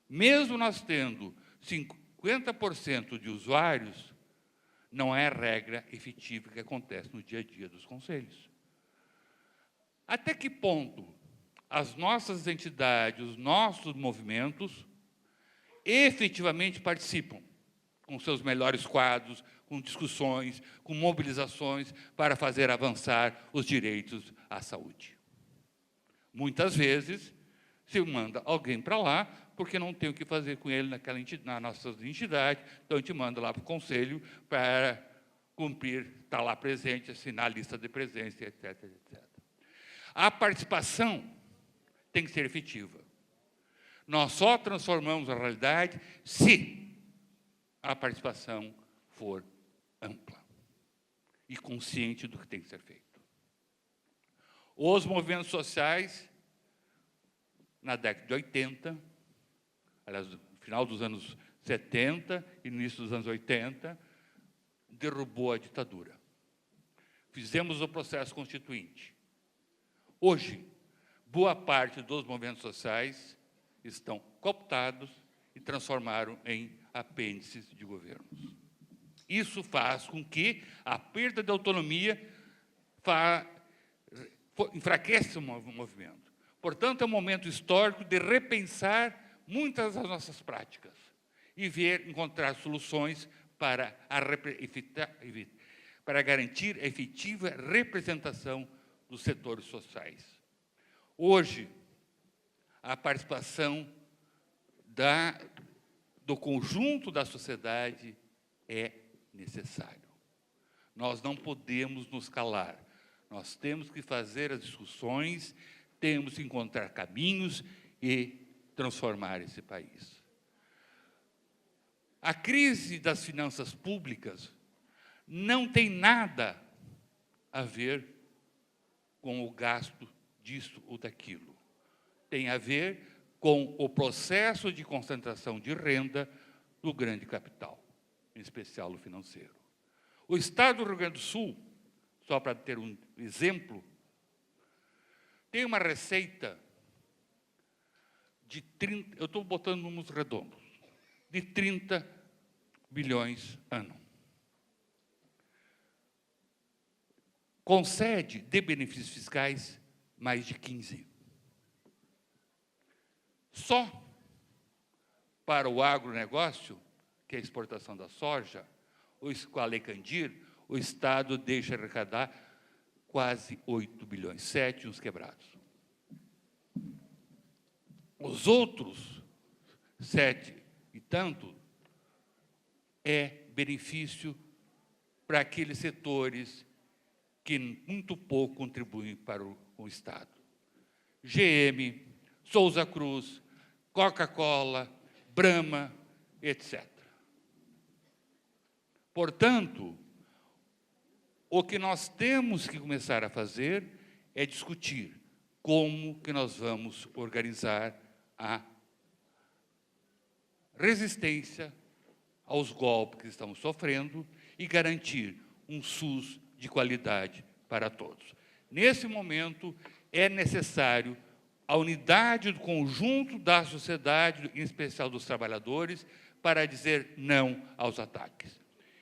Mesmo nós tendo 50% de usuários, não é a regra efetiva que acontece no dia a dia dos conselhos. Até que ponto as nossas entidades, os nossos movimentos, efetivamente participam com seus melhores quadros, com discussões, com mobilizações para fazer avançar os direitos à saúde. Muitas vezes se manda alguém para lá porque não tem o que fazer com ele na nossa entidade, então a gente manda lá para o conselho para cumprir, estar lá presente, assinar a lista de presença, etc, etc. A participação tem que ser efetiva. Nós só transformamos a realidade se a participação for ampla e consciente do que tem que ser feito. Os movimentos sociais, na década de 80, aliás, no final dos anos 70 e no início dos anos 80, derrubou a ditadura. Fizemos o processo constituinte. Hoje, boa parte dos movimentos sociais estão cooptados e transformaram em apêndices de governos. Isso faz com que a perda de autonomia enfraqueça o movimento. Portanto, é um momento histórico de repensar muitas das nossas práticas e encontrar soluções para garantir a efetiva representação dos setores sociais. Hoje, a participação do conjunto da sociedade é necessário. Nós não podemos nos calar. Nós temos que fazer as discussões, temos que encontrar caminhos e transformar esse país. A crise das finanças públicas não tem nada a ver com o gasto disso ou daquilo. Tem a ver com o processo de concentração de renda do grande capital, em especial o financeiro. O Estado do Rio Grande do Sul, só para ter um exemplo, tem uma receita de 30, eu estou botando números redondos, de 30 bilhões ano. Concede de benefícios fiscais mais de 15. Só para o agronegócio, que é a exportação da soja, com a Lei Candir, o Estado deixa arrecadar quase 8 bilhões, 7 uns quebrados. Os outros 7 e tanto é benefício para aqueles setores que muito pouco contribuem para o Estado. GM, Souza Cruz, Coca-Cola, Brahma, etc. Portanto, o que nós temos que começar a fazer é discutir como que nós vamos organizar a resistência aos golpes que estamos sofrendo e garantir um SUS de qualidade para todos. Nesse momento, é necessário a unidade do conjunto da sociedade, em especial dos trabalhadores, para dizer não aos ataques.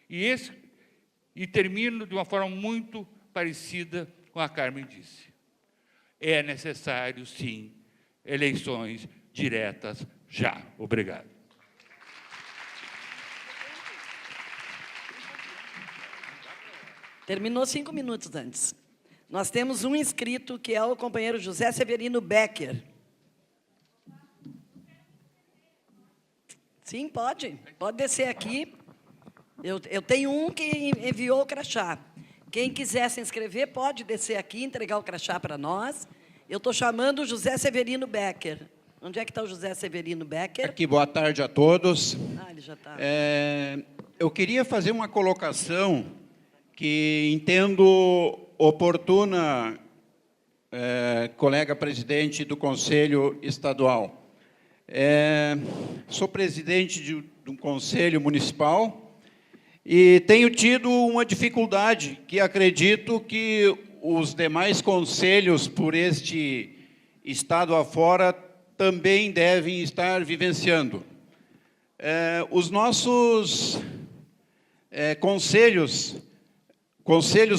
E termino de uma forma muito parecida com a Carmen disse. É necessário, sim, eleições diretas já. Obrigado. Terminou 5 minutos antes. Nós temos um inscrito, que é o companheiro José Severino Becker. Sim, pode. Pode descer aqui. Eu tenho um que enviou o crachá. Quem quiser se inscrever, pode descer aqui e entregar o crachá para nós. Eu estou chamando o José Severino Becker. Onde é que está o José Severino Becker? Aqui, boa tarde a todos. Ah, ele já está. Eu queria fazer uma colocação que entendo oportuna, colega presidente do Conselho Estadual. Sou presidente de um conselho municipal e tenho tido uma dificuldade que acredito que os demais conselhos por este estado afora também devem estar vivenciando. Os nossos conselhos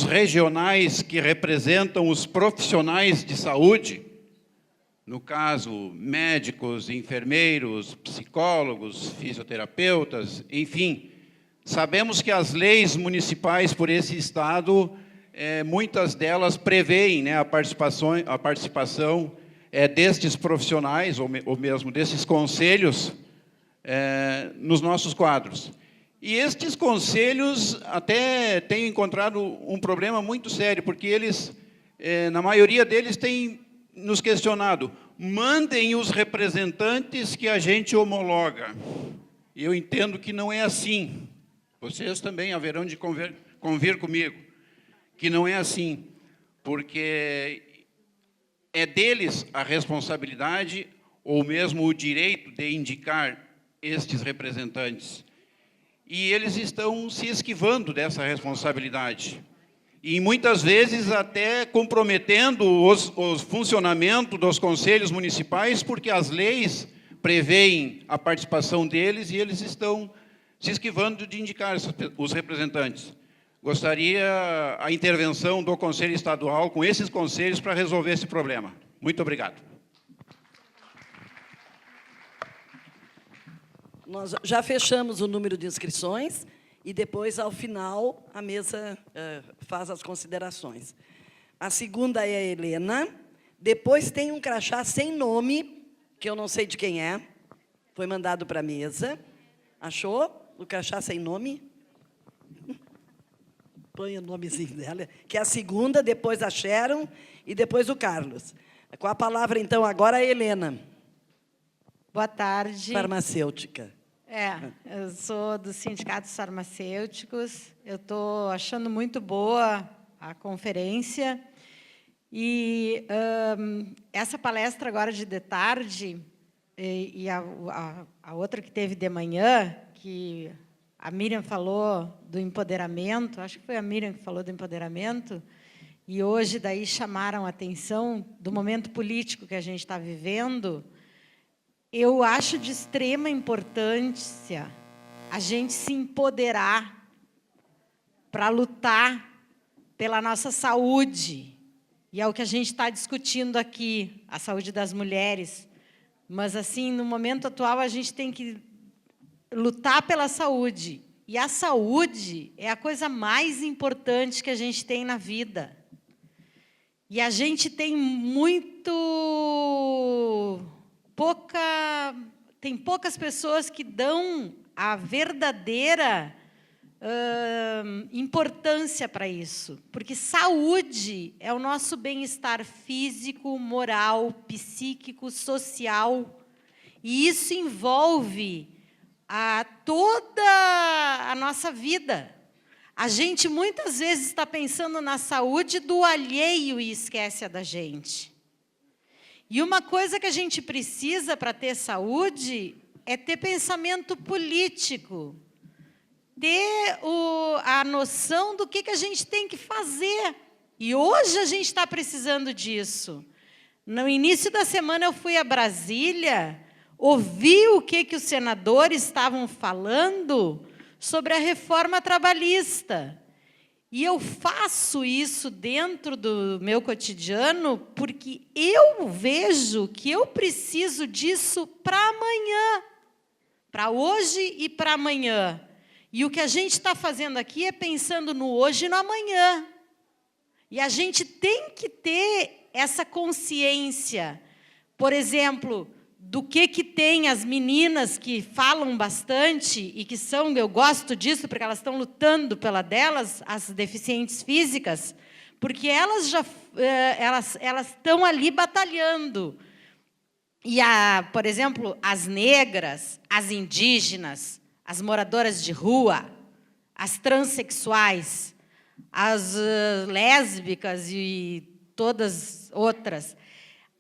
regionais que representam os profissionais de saúde, no caso, médicos, enfermeiros, psicólogos, fisioterapeutas, enfim, sabemos que as leis municipais por esse estado, muitas delas prevêem, né, a participação destes profissionais, ou mesmo desses conselhos, nos nossos quadros. E estes conselhos até têm encontrado um problema muito sério, porque eles, na maioria deles, têm nos questionado: mandem os representantes que a gente homologa. E eu entendo que não é assim. Vocês também haverão de convir comigo que não é assim, porque é deles a responsabilidade ou mesmo o direito de indicar estes representantes. E eles estão se esquivando dessa responsabilidade. E muitas vezes até comprometendo o funcionamento dos conselhos municipais, porque as leis prevêem a participação deles e eles estão se esquivando de indicar os representantes. Gostaria a intervenção do Conselho Estadual com esses conselhos para resolver esse problema. Muito obrigado. Nós já fechamos o número de inscrições e depois, ao final, a mesa faz as considerações. A segunda é a Helena. Depois tem um crachá sem nome, que eu não sei de quem é. Foi mandado para a mesa. Achou o crachá sem nome? Põe o nomezinho dela, que é a segunda, depois a Sharon e depois o Carlos. Com a palavra, então, agora a Helena. Boa tarde. Farmacêutica. Eu sou do Sindicato dos Farmacêuticos. Eu estou achando muito boa a conferência. E essa palestra agora de tarde e a outra que teve de manhã, que a Miriam falou do empoderamento, acho que foi a Miriam que falou do empoderamento, e hoje daí chamaram a atenção do momento político que a gente está vivendo. Eu acho de extrema importância a gente se empoderar para lutar pela nossa saúde. E é o que a gente está discutindo aqui, a saúde das mulheres. Mas, assim, no momento atual, a gente tem que lutar pela saúde. E a saúde é a coisa mais importante que a gente tem na vida. E a gente tem tem poucas pessoas que dão a verdadeira importância para isso, porque saúde é o nosso bem-estar físico, moral, psíquico, social, e isso envolve toda a nossa vida. A gente muitas vezes está pensando na saúde do alheio e esquece a da gente. E uma coisa que a gente precisa para ter saúde é ter pensamento político, ter a noção do que a gente tem que fazer. E hoje a gente está precisando disso. No início da semana eu fui a Brasília, ouvi o que os senadores estavam falando sobre a reforma trabalhista. E eu faço isso dentro do meu cotidiano porque eu vejo que eu preciso disso para amanhã, para hoje e para amanhã. E o que a gente está fazendo aqui é pensando no hoje e no amanhã. E a gente tem que ter essa consciência, por exemplo, do que tem as meninas que falam bastante e que são, eu gosto disso, porque elas estão lutando pela delas, as deficientes físicas, porque elas estão ali batalhando. E, por exemplo, as negras, as indígenas, as moradoras de rua, as transexuais, as lésbicas e todas outras.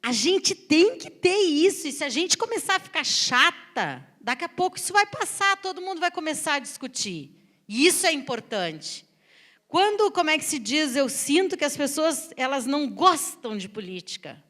A gente tem que ter isso, e se a gente começar a ficar chata, Daqui a pouco isso vai passar, todo mundo vai começar a discutir. E isso é importante. Quando, como é que se diz, eu sinto que as pessoas elas não gostam de política.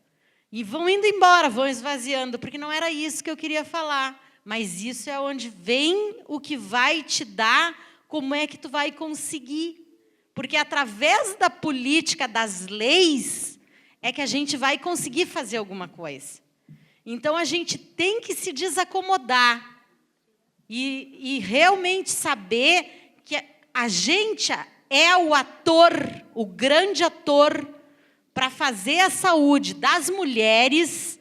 E vão indo embora, vão esvaziando, porque não era isso que eu queria falar. Mas isso é onde vem o que vai te dar, como é que tu vai conseguir. Porque através da política, das leis, é que a gente vai conseguir fazer alguma coisa. Então, a gente tem que se desacomodar e realmente saber que a gente é o ator, o grande ator, para fazer a saúde das mulheres,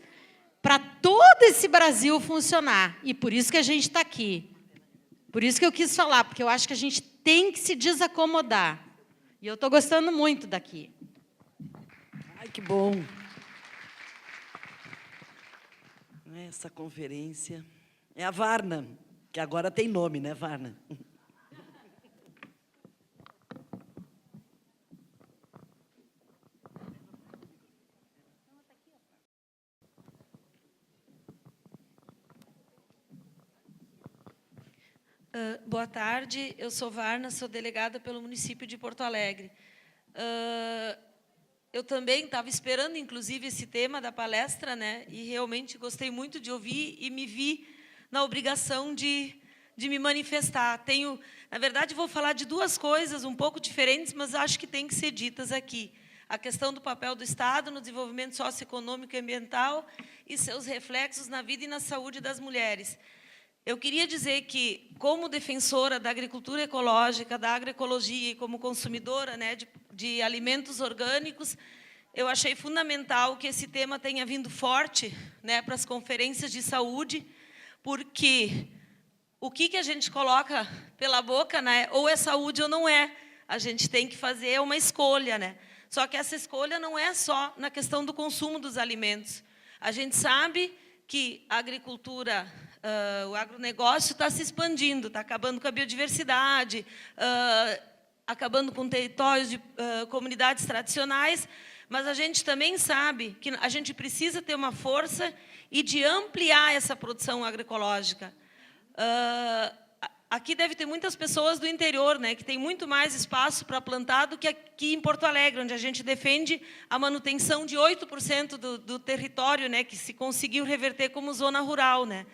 para todo esse Brasil funcionar. E por isso que a gente está aqui. Por isso que eu quis falar, porque eu acho que a gente tem que se desacomodar. E eu estou gostando muito daqui. Ai, que bom. Essa conferência é a Varna, que agora tem nome, né, Varna? Boa tarde, eu sou Varna, sou delegada pelo município de Porto Alegre. Eu também estava esperando, inclusive, esse tema da palestra, né? E realmente gostei muito de ouvir e me vi na obrigação de me manifestar. Na verdade, vou falar de duas coisas um pouco diferentes, mas acho que tem que ser ditas aqui. A questão do papel do Estado no desenvolvimento socioeconômico e ambiental e seus reflexos na vida e na saúde das mulheres. Eu queria dizer que, como defensora da agricultura ecológica, da agroecologia e como consumidora, né, de alimentos orgânicos, eu achei fundamental que esse tema tenha vindo forte, né, para as conferências de saúde, porque o que a gente coloca pela boca, né, ou é saúde ou não é. A gente tem que fazer uma escolha, né? Só que essa escolha não é só na questão do consumo dos alimentos. A gente sabe que a agricultura, o agronegócio está se expandindo, está acabando com a biodiversidade, acabando com territórios de comunidades tradicionais, mas a gente também sabe que a gente precisa ter uma força e de ampliar essa produção agroecológica. Aqui deve ter muitas pessoas do interior, né, que tem muito mais espaço para plantar do que aqui em Porto Alegre, onde a gente defende a manutenção de 8% do território, né, que se conseguiu reverter como zona rural, né,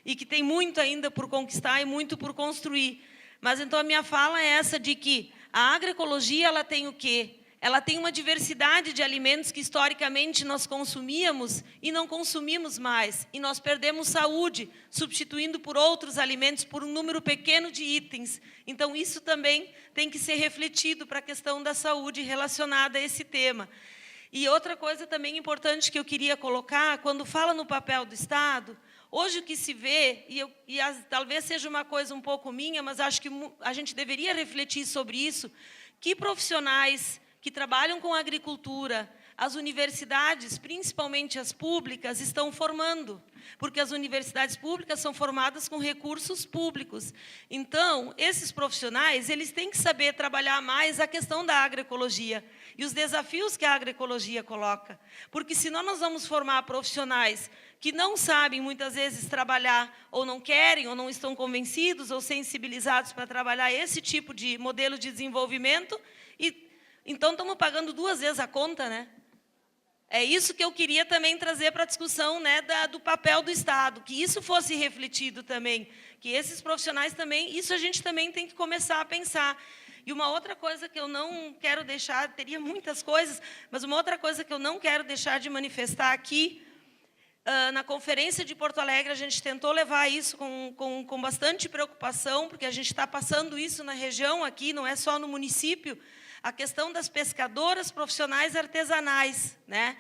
e que tem muito ainda por conquistar e muito por construir. Mas, então, a minha fala é essa de que a agroecologia ela tem o quê? Ela tem uma diversidade de alimentos que, historicamente, nós consumíamos e não consumimos mais. E nós perdemos saúde, substituindo por outros alimentos, por um número pequeno de itens. Então, isso também tem que ser refletido para a questão da saúde relacionada a esse tema. E outra coisa também importante que eu queria colocar, quando fala no papel do Estado, hoje o que se vê, talvez seja uma coisa um pouco minha, mas acho que a gente deveria refletir sobre isso, que profissionais que trabalham com agricultura, as universidades, principalmente as públicas, estão formando, porque as universidades públicas são formadas com recursos públicos. Então, esses profissionais, eles têm que saber trabalhar mais a questão da agroecologia e os desafios que a agroecologia coloca. Porque senão nós vamos formar profissionais que não sabem, muitas vezes, trabalhar, ou não querem, ou não estão convencidos, ou sensibilizados para trabalhar esse tipo de modelo de desenvolvimento, e então estamos pagando duas vezes a conta, né? É isso que eu queria também trazer para a discussão, né, do papel do Estado, que isso fosse refletido também, que esses profissionais também, isso a gente também tem que começar a pensar. E uma outra coisa que eu não quero deixar, teria muitas coisas, mas uma outra coisa que eu não quero deixar de manifestar aqui, na conferência de Porto Alegre, a gente tentou levar isso com bastante preocupação, porque a gente está passando isso na região aqui, não é só no município, a questão das pescadoras profissionais artesanais, né?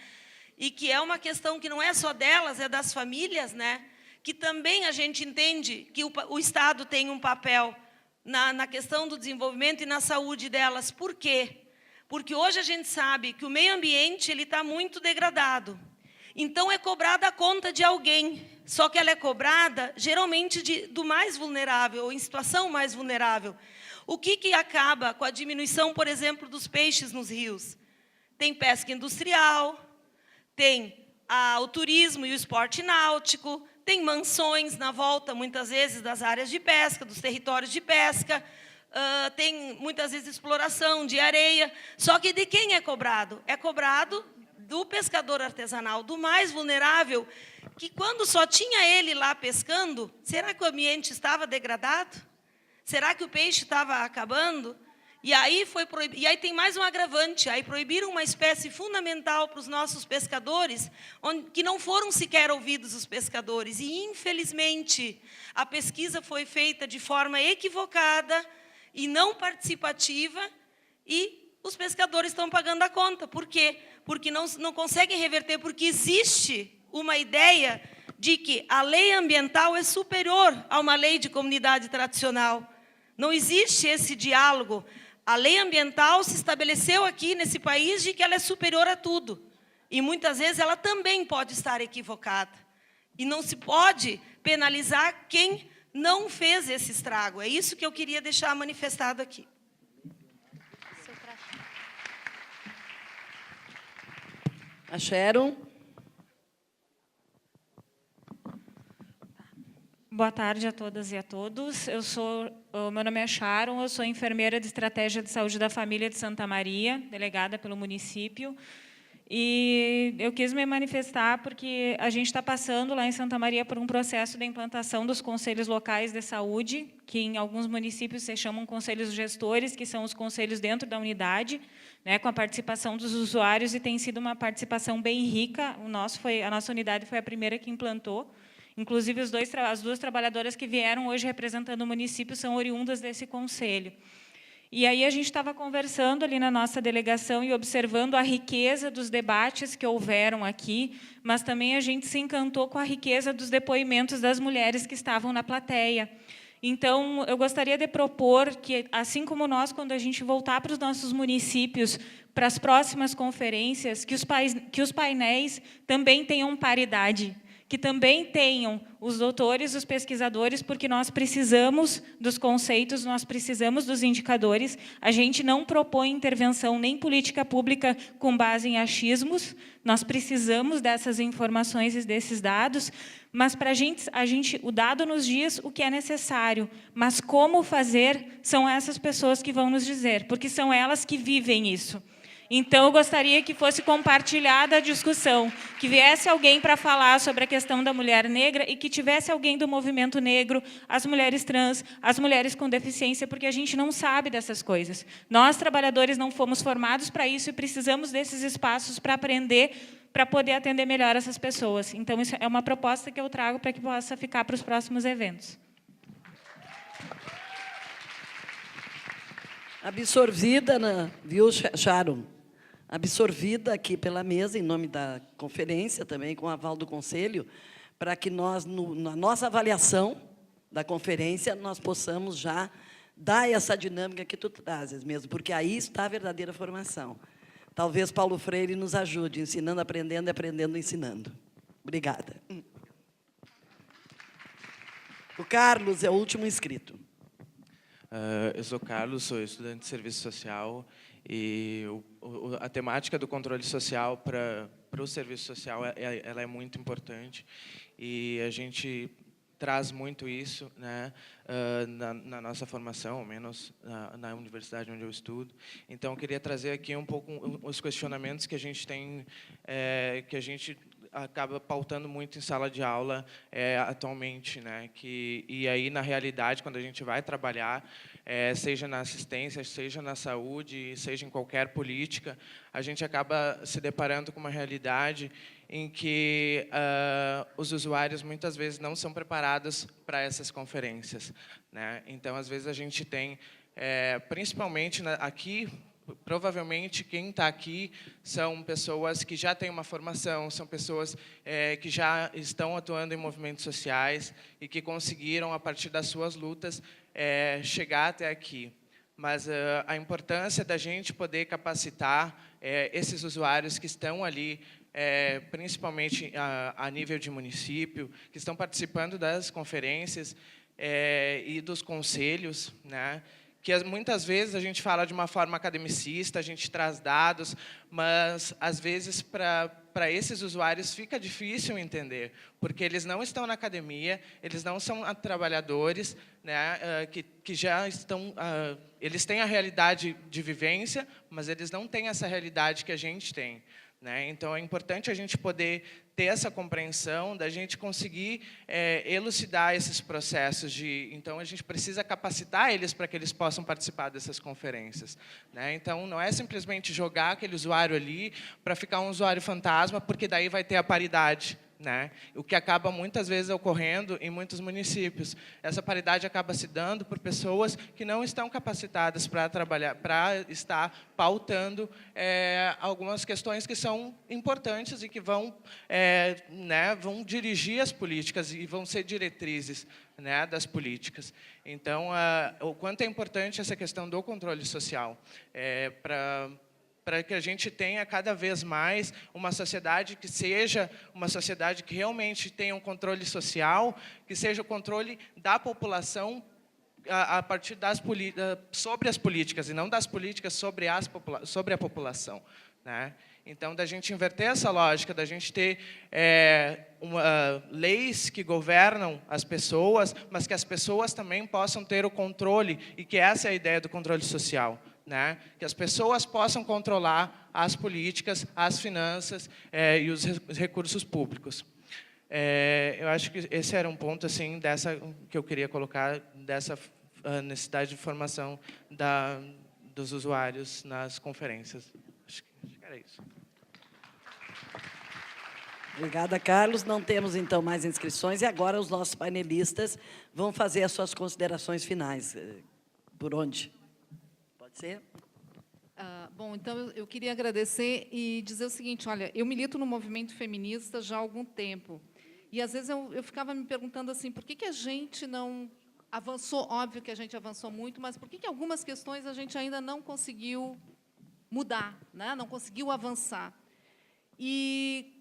E que é uma questão que não é só delas, é das famílias, né? Que também a gente entende que o Estado tem um papel na questão do desenvolvimento e na saúde delas. Por quê? Porque hoje a gente sabe que o meio ambiente está muito degradado. Então, é cobrada a conta de alguém, só que ela é cobrada, geralmente, do mais vulnerável, ou em situação mais vulnerável. O que acaba com a diminuição, por exemplo, dos peixes nos rios? Tem pesca industrial, tem o turismo e o esporte náutico, tem mansões na volta, muitas vezes, das áreas de pesca, dos territórios de pesca, tem, muitas vezes, exploração de areia. Só que de quem é cobrado? É cobrado do pescador artesanal, do mais vulnerável, que quando só tinha ele lá pescando, será que o ambiente estava degradado? Será que o peixe estava acabando? E aí e aí tem mais um agravante, aí proibiram uma espécie fundamental para os nossos pescadores, que não foram sequer ouvidos os pescadores. E, infelizmente, a pesquisa foi feita de forma equivocada e não participativa, e os pescadores estão pagando a conta. Por quê? Porque não conseguem reverter, porque existe uma ideia de que a lei ambiental é superior a uma lei de comunidade tradicional. Não existe esse diálogo. A lei ambiental se estabeleceu aqui nesse país de que ela é superior a tudo. E, muitas vezes, ela também pode estar equivocada. E não se pode penalizar quem não fez esse estrago. É isso que eu queria deixar manifestado aqui. A Sharon. Boa tarde a todas e a todos. O meu nome é Sharon, eu sou enfermeira de Estratégia de Saúde da Família de Santa Maria, delegada pelo município. E eu quis me manifestar porque a gente está passando lá em Santa Maria por um processo de implantação dos conselhos locais de saúde, que em alguns municípios se chamam conselhos gestores, que são os conselhos dentro da unidade, né, com a participação dos usuários, e tem sido uma participação bem rica. A nossa unidade foi a primeira que implantou. Inclusive, as duas trabalhadoras que vieram hoje representando o município são oriundas desse conselho. E aí a gente estava conversando ali na nossa delegação e observando a riqueza dos debates que houveram aqui, mas também a gente se encantou com a riqueza dos depoimentos das mulheres que estavam na plateia. Então, eu gostaria de propor que, assim como nós, quando a gente voltar para os nossos municípios, para as próximas conferências, que os painéis também tenham paridade, que também tenham os doutores, os pesquisadores, porque nós precisamos dos conceitos, nós precisamos dos indicadores. A gente não propõe intervenção nem política pública com base em achismos, nós precisamos dessas informações e desses dados, mas para a gente, o dado nos diz o que é necessário, mas como fazer são essas pessoas que vão nos dizer, porque são elas que vivem isso. Então, eu gostaria que fosse compartilhada a discussão, que viesse alguém para falar sobre a questão da mulher negra e que tivesse alguém do movimento negro, as mulheres trans, as mulheres com deficiência, porque a gente não sabe dessas coisas. Nós, trabalhadores, não fomos formados para isso e precisamos desses espaços para aprender, para poder atender melhor essas pessoas. Então, isso é uma proposta que eu trago para que possa ficar para os próximos eventos. Absorvida, viu, Sharon? Absorvida aqui pela mesa, em nome da conferência, também com o aval do Conselho, para que nós, na nossa avaliação da conferência, nós possamos já dar essa dinâmica que tu trazes mesmo, porque aí está a verdadeira formação. Talvez Paulo Freire nos ajude, ensinando, aprendendo e aprendendo, ensinando. Obrigada. O Carlos é o último inscrito. Eu sou Carlos, sou estudante de serviço social, e a temática do controle social para o serviço social ela é muito importante, e a gente traz muito isso, né, na nossa formação, ao menos na universidade onde eu estudo. Então, eu queria trazer aqui um pouco os questionamentos que a gente tem, que a gente acaba pautando muito em sala de aula atualmente, né? E aí, na realidade, quando a gente vai trabalhar, seja na assistência, seja na saúde, seja em qualquer política, a gente acaba se deparando com uma realidade em que os usuários, muitas vezes, não são preparados para essas conferências, né? Então, às vezes, a gente tem, principalmente aqui, provavelmente, quem está aqui são pessoas que já têm uma formação, são pessoas que já estão atuando em movimentos sociais e que conseguiram, a partir das suas lutas, chegar até aqui. Mas a importância da gente poder capacitar esses usuários que estão ali, principalmente a nível de município, que estão participando das conferências e dos conselhos, né, muitas vezes a gente fala de uma forma academicista, a gente traz dados, mas, às vezes, para esses usuários fica difícil entender, porque eles não estão na academia, eles não são trabalhadores, né, que já estão... eles têm a realidade de vivência, mas eles não têm essa realidade que a gente tem. Né? Então, é importante a gente poder ter essa compreensão, da gente conseguir elucidar esses processos. Então, a gente precisa capacitar eles para que eles possam participar dessas conferências. Né? Então, não é simplesmente jogar aquele usuário ali para ficar um usuário fantasma, porque daí vai ter a paridade. Né? O que acaba muitas vezes ocorrendo em muitos municípios. Essa paridade acaba se dando por pessoas que não estão capacitadas para trabalhar, para estar pautando algumas questões que são importantes e que vão, né, vão dirigir as políticas e vão ser diretrizes, né, das políticas. Então, o quanto é importante essa questão do controle social para que a gente tenha cada vez mais uma sociedade que seja uma sociedade que realmente tenha um controle social, que seja o controle da população a partir sobre as políticas, e não das políticas sobre a população. Né? Então, da gente inverter essa lógica, da gente ter leis que governam as pessoas, mas que as pessoas também possam ter o controle, e que essa é a ideia do controle social. Né? Que as pessoas possam controlar as políticas, as finanças e os recursos públicos. Eu acho que esse era um ponto assim, que eu queria colocar, dessa necessidade de formação dos usuários nas conferências. Acho que era isso. Obrigada, Carlos. Não temos, então, mais inscrições. E agora os nossos painelistas vão fazer as suas considerações finais. Por onde? Pode ser? Bom, então, eu queria agradecer e dizer o seguinte, olha, eu milito no movimento feminista já há algum tempo. E, às vezes, eu ficava me perguntando assim, por que a gente não avançou? Óbvio que a gente avançou muito, mas por que algumas questões a gente ainda não conseguiu mudar, né? Não conseguiu avançar? E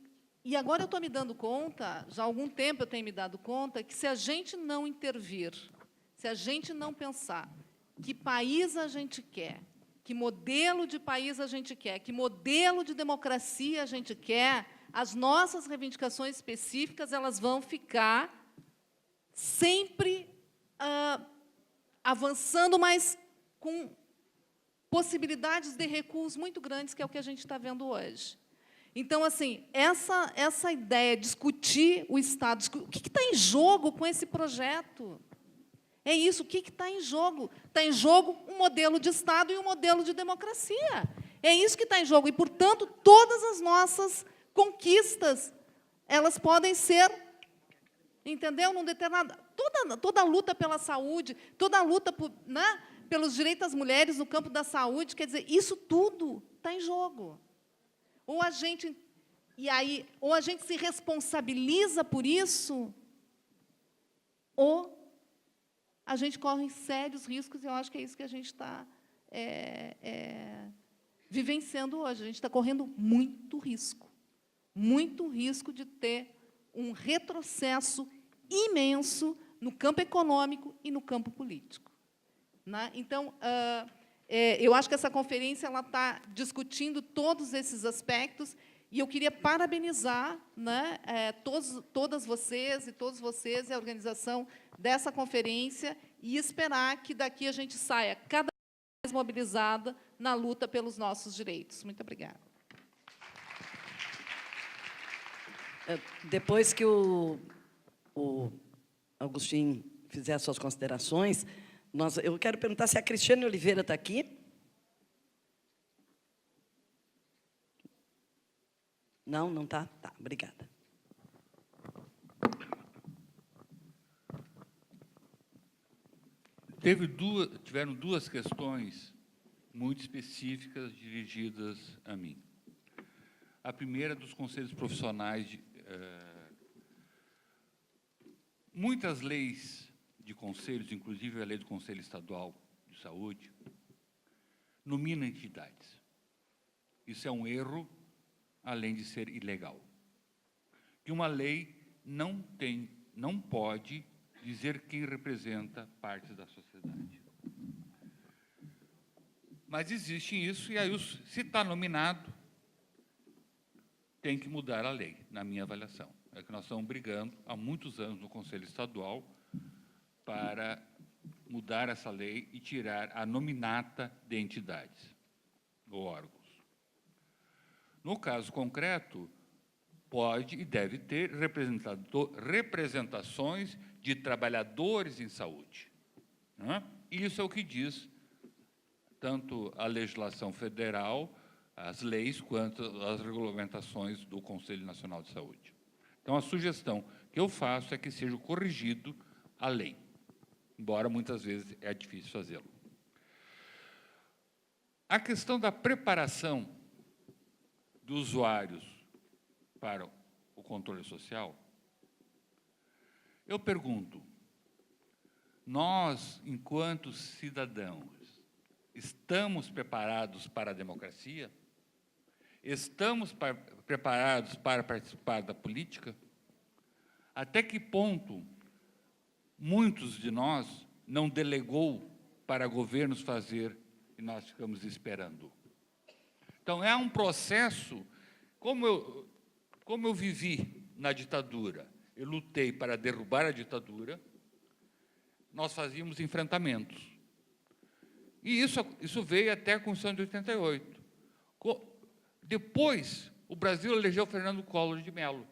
agora eu estou me dando conta, já há algum tempo eu tenho me dado conta, que se a gente não intervir, se a gente não pensar que país a gente quer, que modelo de país a gente quer, que modelo de democracia a gente quer, as nossas reivindicações específicas elas vão ficar sempre avançando, mas com possibilidades de recuos muito grandes, que é o que a gente está vendo hoje. Então, assim, essa ideia de discutir o Estado, o que está em jogo com esse projeto? É isso, o que está em jogo? Está em jogo um modelo de Estado e um modelo de democracia. É isso que está em jogo. E, portanto, todas as nossas conquistas, elas podem ser, entendeu? Num determinado, toda a luta pela saúde, toda a luta né, pelos direitos das mulheres no campo da saúde, quer dizer, isso tudo está em jogo. Ou a gente se responsabiliza por isso, ou a gente corre sérios riscos, e eu acho que é isso que a gente está vivenciando hoje. A gente está correndo muito risco de ter um retrocesso imenso no campo econômico e no campo político. Né? Então, eu acho que essa conferência está discutindo todos esses aspectos, e eu queria parabenizar, né, todas vocês e todos vocês e a organização dessa conferência, e esperar que daqui a gente saia cada vez mais mobilizada na luta pelos nossos direitos. Muito obrigada. Depois que o Agostinho fizer as suas considerações, eu quero perguntar se a Cristiane Oliveira está aqui. Não, não está? Tá, obrigada. Tiveram duas questões muito específicas dirigidas a mim. A primeira dos conselhos profissionais. Muitas leis de conselhos, inclusive a lei do Conselho Estadual de Saúde, nominam entidades. Isso é um erro, além de ser ilegal. Que uma lei não pode dizer quem representa parte da sociedade. Mas existe isso, e aí, se está nominado, tem que mudar a lei, na minha avaliação. É que nós estamos brigando há muitos anos no Conselho Estadual para mudar essa lei e tirar a nominata de entidades ou órgãos. No caso concreto, pode e deve ter representações de trabalhadores em saúde, né? Isso é o que diz tanto a legislação federal, as leis, quanto as regulamentações do Conselho Nacional de Saúde. Então, a sugestão que eu faço é que seja corrigido a lei, embora muitas vezes é difícil fazê-lo. A questão da preparação dos usuários para o controle social, eu pergunto, nós, enquanto cidadãos, estamos preparados para a democracia? Estamos preparados para participar da política? Até que ponto muitos de nós não delegou para governos fazer e nós ficamos esperando? Então, é um processo, como eu vivi na ditadura, eu lutei para derrubar a ditadura, nós fazíamos enfrentamentos. E isso veio até a Constituição de 88. Depois, o Brasil elegeu Fernando Collor de Mello.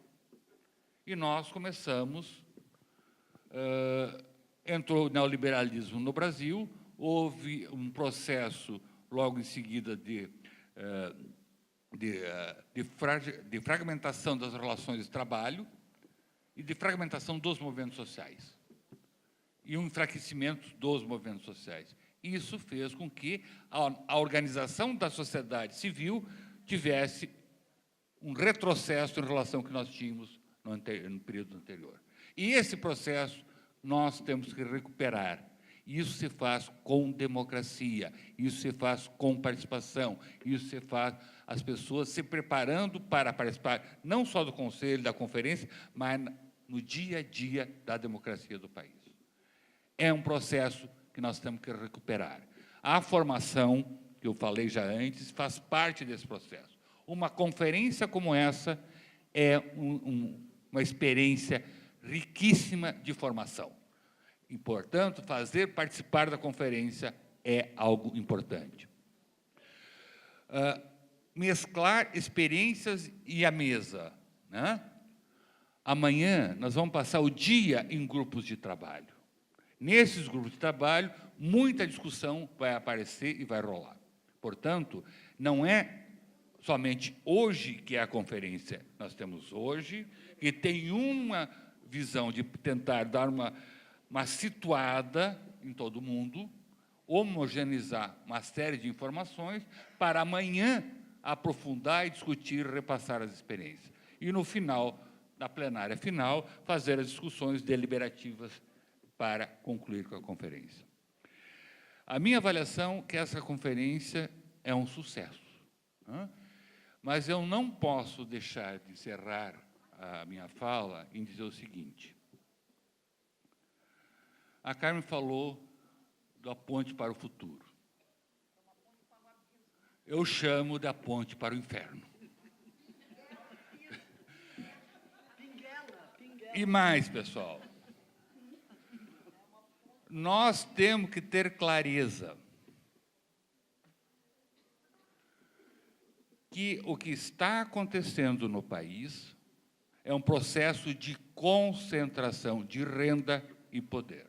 E nós começamos, entrou o neoliberalismo no Brasil, houve um processo, logo em seguida, de fragmentação das relações de trabalho e de fragmentação dos movimentos sociais. E um enfraquecimento dos movimentos sociais. Isso fez com que a organização da sociedade civil tivesse um retrocesso em relação ao que nós tínhamos no período anterior. E esse processo nós temos que recuperar. Isso se faz com democracia, isso se faz com participação, isso se faz as pessoas se preparando para participar não só do Conselho, da conferência, mas no dia a dia da democracia do país. É um processo que nós temos que recuperar. A formação, que eu falei já antes, faz parte desse processo. Uma conferência como essa é uma experiência riquíssima de formação. E, portanto, fazer participar da conferência é algo importante. Mesclar experiências e a mesa, né? Amanhã, nós vamos passar o dia em grupos de trabalho. Nesses grupos de trabalho, muita discussão vai aparecer e vai rolar. Portanto, não é somente hoje que é a conferência. Nós temos hoje, que tem uma visão de tentar dar uma situada em todo o mundo, homogeneizar uma série de informações, para amanhã aprofundar e discutir e repassar as experiências. E, no final, na plenária final, fazer as discussões deliberativas para concluir com a conferência. A minha avaliação é que essa conferência é um sucesso, né? Mas eu não posso deixar de encerrar a minha fala em dizer o seguinte. A Carmen falou da ponte para o futuro. Eu chamo da ponte para o inferno. E mais, pessoal. Nós temos que ter clareza que o que está acontecendo no país é um processo de concentração de renda e poder.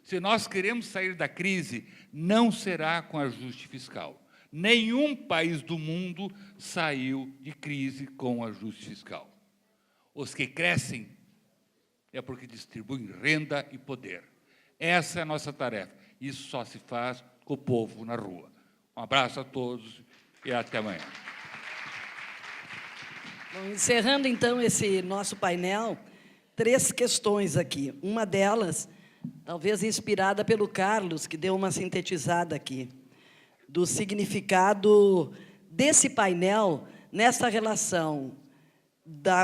Se nós queremos sair da crise, não será com ajuste fiscal. Nenhum país do mundo saiu de crise com ajuste fiscal. Os que crescem é porque distribuem renda e poder. Essa é a nossa tarefa. Isso só se faz com o povo na rua. Um abraço a todos e até amanhã. Bom, encerrando, então, esse nosso painel, 3 questões aqui. Uma delas, talvez inspirada pelo Carlos, que deu uma sintetizada aqui, do significado desse painel nessa relação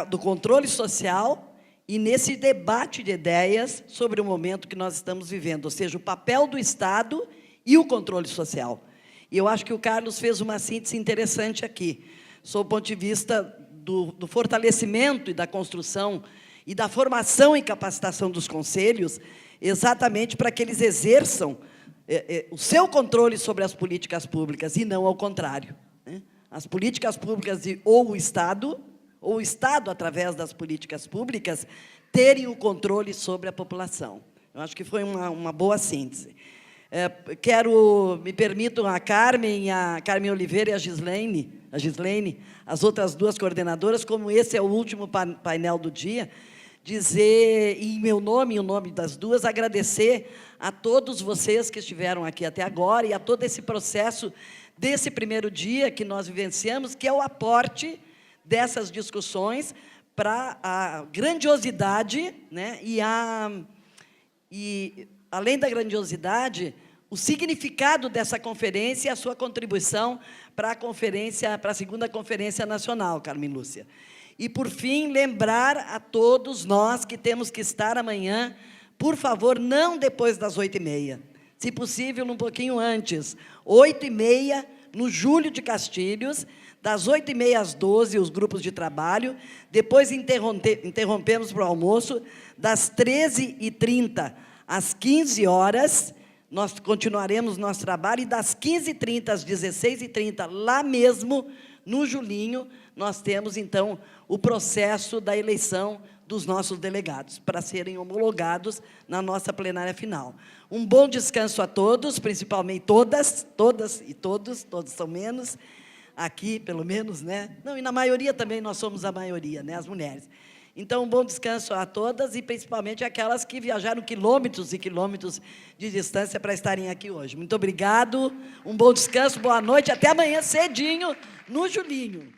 do controle social e nesse debate de ideias sobre o momento que nós estamos vivendo, ou seja, o papel do Estado e o controle social. E eu acho que o Carlos fez uma síntese interessante aqui, sob o ponto de vista do fortalecimento e da construção e da formação e capacitação dos conselhos, exatamente para que eles exerçam o seu controle sobre as políticas públicas, e não ao contrário, né? As políticas públicas ou o Estado, através das políticas públicas, terem o controle sobre a população. Eu acho que foi uma boa síntese. Me permitam a Carmen Oliveira e a Gislaine, as outras duas coordenadoras, como esse é o último painel do dia, dizer, em meu nome e o nome das duas, agradecer a todos vocês que estiveram aqui até agora e a todo esse processo desse primeiro dia que nós vivenciamos, que é o aporte dessas discussões para a grandiosidade, né, e, além da grandiosidade, o significado dessa conferência e a sua contribuição para a segunda Conferência Nacional, Carmen Lúcia. E, por fim, lembrar a todos nós que temos que estar amanhã, por favor, não depois das 8h30, se possível, um pouquinho antes, 8h30, no Júlio de Castilhos, das 8h30 às 12h, os grupos de trabalho, depois interrompemos para o almoço, das 13h30 às 15h, nós continuaremos nosso trabalho, e das 15h30 às 16h30, lá mesmo, no Julinho, nós temos, então, o processo da eleição dos nossos delegados, para serem homologados na nossa plenária final. Um bom descanso a todos, principalmente todas e todos são menos, aqui, pelo menos, né? Não, e na maioria também nós somos a maioria, né? As mulheres. Então, um bom descanso a todas, e principalmente aquelas que viajaram quilômetros e quilômetros de distância para estarem aqui hoje. Muito obrigado, um bom descanso, boa noite, até amanhã cedinho, no Julinho.